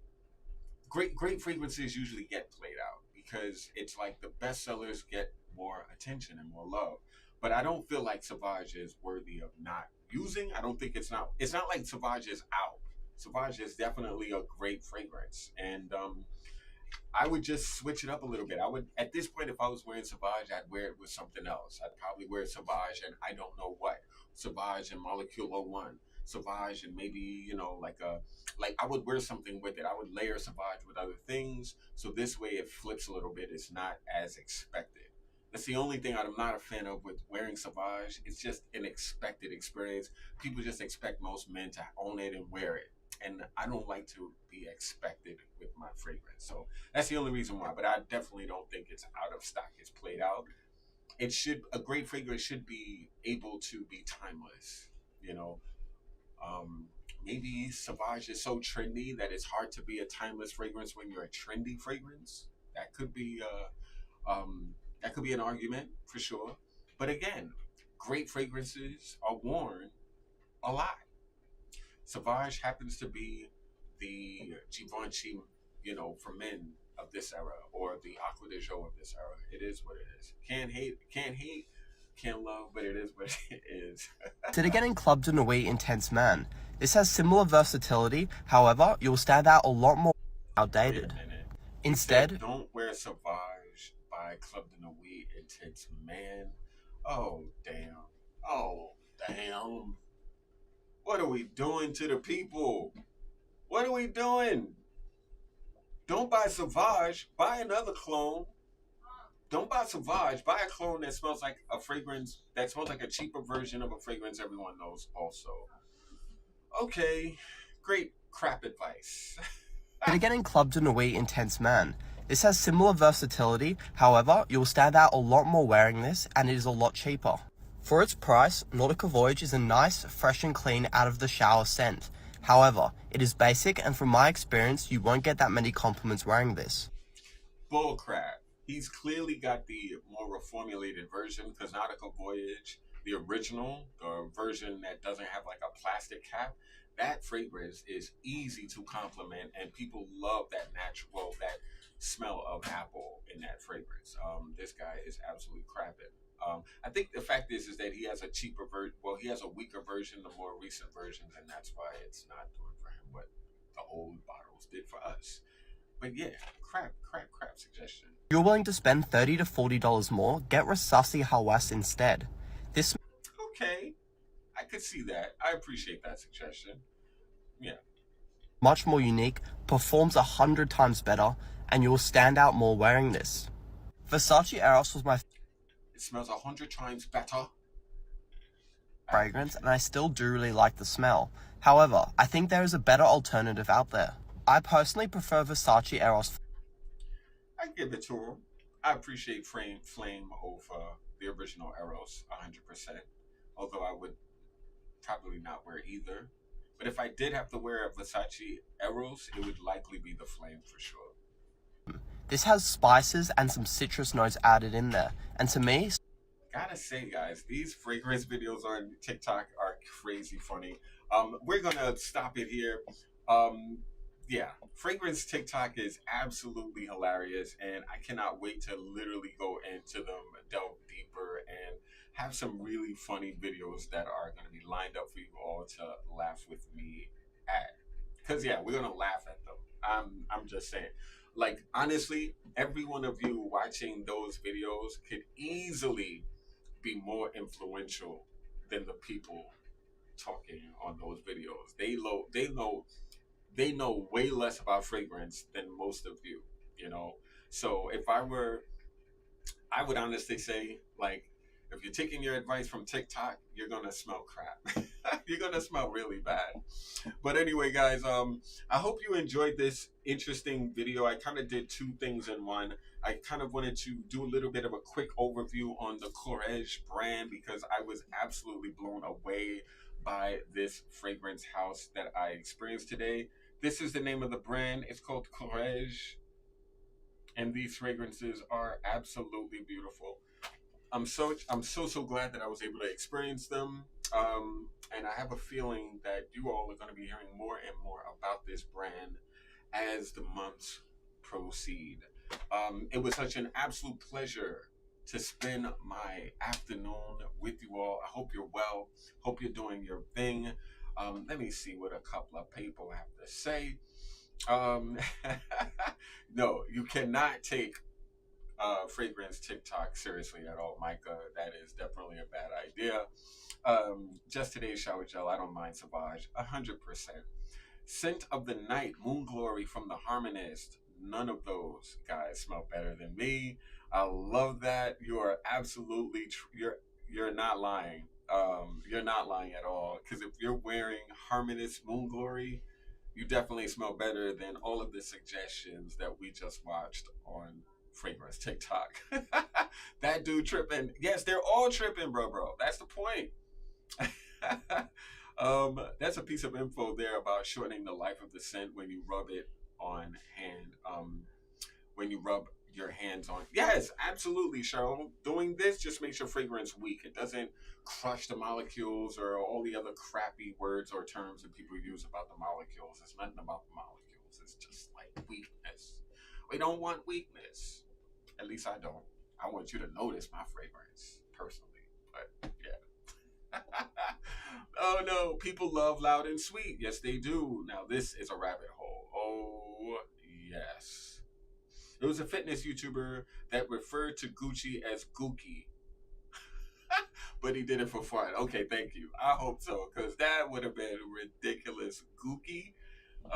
great fragrances usually get played out because it's like the best sellers get more attention and more love. But I don't feel like Sauvage is worthy of not using. I don't think it's not like Sauvage is out. Sauvage is definitely a great fragrance, and I would just switch it up a little bit. I would, at this point, if I was wearing Sauvage, I'd wear it with something else. I'd probably wear Sauvage and I don't know what. Sauvage and Molecule 01. Sauvage and maybe, you know, like I would wear something with it. I would layer Sauvage with other things. So this way it flips a little bit. It's not as expected. That's the only thing I'm not a fan of with wearing Sauvage. It's just an expected experience. People just expect most men to own it and wear it. And I don't like to be expected with my fragrance. So that's the only reason why. But I definitely don't think it's out of stock. It's played out. A great fragrance should be able to be timeless. You know, maybe Sauvage is so trendy that it's hard to be a timeless fragrance when you're a trendy fragrance. That could be an argument for sure. But again, great fragrances are worn a lot. Sauvage happens to be the Givenchy, you know, for men of this era, or the Aqua de Jo of this era. It is what it is. Can't hate, can't love, but it is what it is. Consider getting Club de Nuit Intense Man. This has similar versatility, however, you'll stand out a lot more outdated. Instead, don't wear Sauvage by Club de Nuit Intense Man. Oh, damn. Oh, damn. What are we doing to the people? What are we doing? Don't buy Sauvage. Buy another clone. Don't buy Sauvage. Buy a clone that smells like a fragrance, that smells like a cheaper version of a fragrance everyone knows also. Okay, great crap advice. consider getting Club de Nuit Intense Man. This has similar versatility, however, you'll stand out a lot more wearing this, and it is a lot cheaper. For its price, Nautica Voyage is a nice, fresh and clean out of the shower scent. However, it is basic, and from my experience, you won't get that many compliments wearing this. Bullcrap. He's clearly got the more reformulated version, because Nautica Voyage, the original, the version that doesn't have like a plastic cap, that fragrance is easy to compliment, and people love that natural, that smell of apple in that fragrance. This guy is absolutely crapping. I think the fact is that he has a cheaper version. Well, he has a weaker version, the more recent versions, and that's why it's not doing for him what the old bottles did for us. But yeah, crap suggestion. If you're willing to spend $30 to $40 more, get Rasasi Hawass instead. This Okay, I could see that. I appreciate that suggestion. Yeah. much more unique, performs 100 times better, and you will stand out more wearing this. Versace Eros was my It smells 100 times better. fragrance, and I still do really like the smell. However, I think there is a better alternative out there. I personally prefer Versace Eros. I give it to him. I appreciate Flame over the original Eros 100%. Although I would probably not wear either. But if I did have to wear a Versace Eros, it would likely be the Flame for sure. This has spices and some citrus notes added in there, and to me, Gotta say, guys, these fragrance videos on TikTok are crazy funny. We're gonna stop it here. Yeah, Fragrance TikTok is absolutely hilarious, and I cannot wait to literally go into them, delve deeper, and have some really funny videos that are gonna be lined up for you all to laugh with me at. Cause yeah, we're gonna laugh at them. I'm just saying. Like, honestly, every one of you watching those videos could easily be more influential than the people talking on those videos. They know they know way less about fragrance than most of you, you know. So if I would honestly say, like, if you're taking your advice from TikTok, you're gonna smell crap. You're gonna smell really bad. But anyway, guys, I hope you enjoyed this interesting video. I kind of did two things in one. I kind of wanted to do a little bit of a quick overview on the Courreges brand because I was absolutely blown away by this fragrance house that I experienced today. This is the name of the brand. It's called Courreges. And these fragrances are absolutely beautiful. I'm so glad that I was able to experience them. And I have a feeling that you all are going to be hearing more and more about this brand as the months proceed. It was such an absolute pleasure to spend my afternoon with you all. I hope you're well. Hope you're doing your thing. Let me see what a couple of people have to say. No, you cannot take Fragrance Tik Tok seriously at all, Micah. That is definitely a bad idea. Just today's shower gel, I don't mind Sauvage, 100%. Scent of the Night, Moon Glory from the Harmonist. None of those guys smell better than me. I love that. You are absolutely, you're not lying. You're not lying at all. Because if you're wearing Harmonist Moon Glory, you definitely smell better than all of the suggestions that we just watched on Fragrance Tik Tok. That dude tripping. Yes, they're all tripping, bro. That's the point. That's a piece of info there about shortening the life of the scent when you rub it on hand. When you rub your hands on. Yes, absolutely, Cheryl. Doing this just makes your fragrance weak. It doesn't crush the molecules or all the other crappy words or terms that people use about the molecules. It's nothing about the molecules. It's just like weakness. We don't want weakness. At least I don't. I want you to notice my fragrance personally. But yeah. Oh no, people love loud and sweet. Yes, they do. Now this is a rabbit hole. Oh yes. There was a fitness YouTuber that referred to Gucci as Gookie. But he did it for fun. Okay, thank you. I hope so, because that would have been ridiculous. Gookie?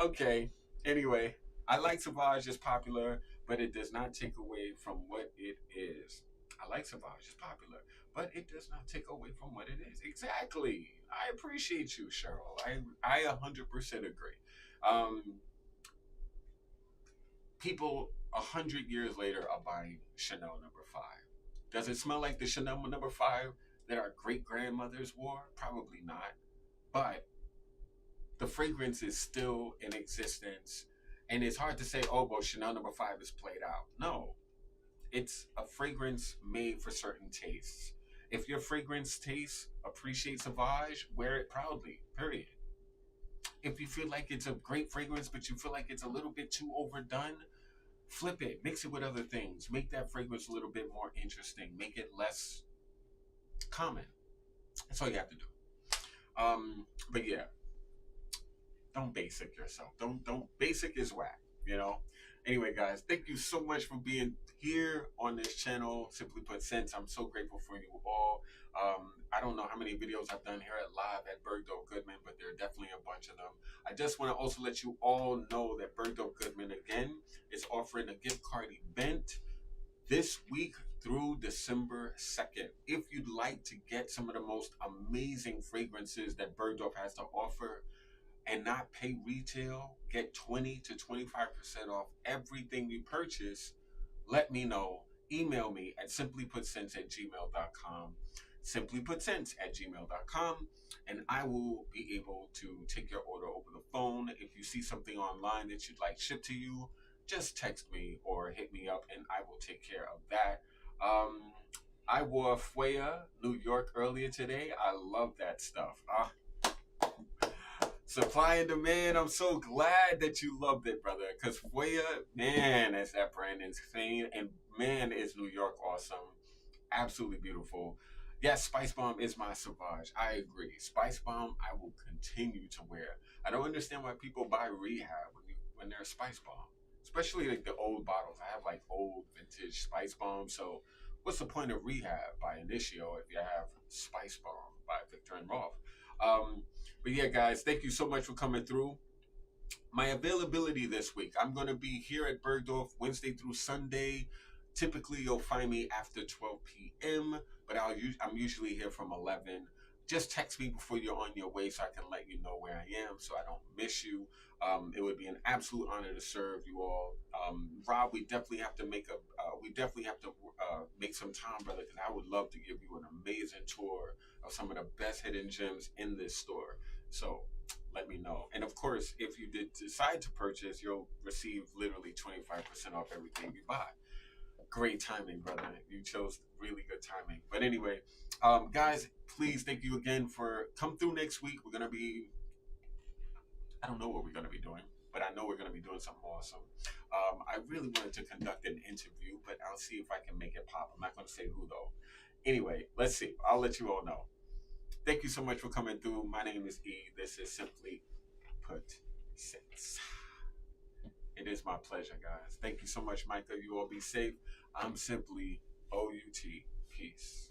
Okay. Anyway, I like Sauvage is popular, but it does not take away from what it is. I like Sauvage is popular, but it does not take away from what it is. Exactly. I appreciate you, Cheryl. I 100% agree. People 100 years later are buying Chanel No. 5. Does it smell like the Chanel No. 5 that our great-grandmothers wore? Probably not. But the fragrance is still in existence. And it's hard to say, oh, well, Chanel No. 5 is played out. No. It's a fragrance made for certain tastes. If your fragrance taste appreciates Sauvage, wear it proudly, period. If you feel like it's a great fragrance, but you feel like it's a little bit too overdone, flip it, mix it with other things. Make that fragrance a little bit more interesting. Make it less common. That's all you have to do. But yeah, don't basic yourself. Don't basic is whack, you know? Anyway, guys, thank you so much for being here on this channel. Simply Put Scents. I'm so grateful for you all. I don't know how many videos I've done here at live at Bergdorf Goodman, but there are definitely a bunch of them. I just want to also let you all know that Bergdorf Goodman, again, is offering a gift card event this week through December 2nd. If you'd like to get some of the most amazing fragrances that Bergdorf has to offer and not pay retail, get 20 to 25% off everything you purchase, let me know. Email me at simplyputscents@gmail.com. simplyputscents@gmail.com, and I will be able to take your order over the phone. If you see something online that you'd like shipped to you, just text me or hit me up and I will take care of that. I wore Fuya New York earlier today. I love that stuff. Supply and demand. I'm so glad that you loved it, brother, because Fuya, man, as that brand is insane, and man, is New York awesome. Absolutely beautiful. Yes, Spice Bomb is my Sauvage. I agree. Spice Bomb, I will continue to wear. I don't understand why people buy Rehab when they're Spice Bomb, especially like the old bottles. I have like old vintage Spice Bomb. So what's the point of Rehab by Initio if you have Spice Bomb by Victor and Rolf? But yeah, guys, thank you so much for coming through. My availability this week, I'm going to be here at Bergdorf Wednesday through Sunday. Typically, you'll find me after 12 p.m., but I'm usually here from 11. Just text me before you're on your way so I can let you know where I am so I don't miss you. It would be an absolute honor to serve you all. Rob, we definitely have to make some time, brother, because I would love to give you an amazing tour of some of the best hidden gems in this store. So let me know. And of course, if you did decide to purchase, you'll receive literally 25% off everything you buy. Great timing, brother. You chose really good timing. But anyway, guys, please, thank you again for come through next week. We're going to be, I don't know what we're going to be doing, but I know we're going to be doing something awesome. I really wanted to conduct an interview, but I'll see if I can make it pop. I'm not going to say who, though. Anyway, let's see. I'll let you all know. Thank you so much for coming through. My name is E. This is Simply Put Sense. It is my pleasure, guys. Thank you so much, Micah. You all be safe. I'm Simply OUT. Peace.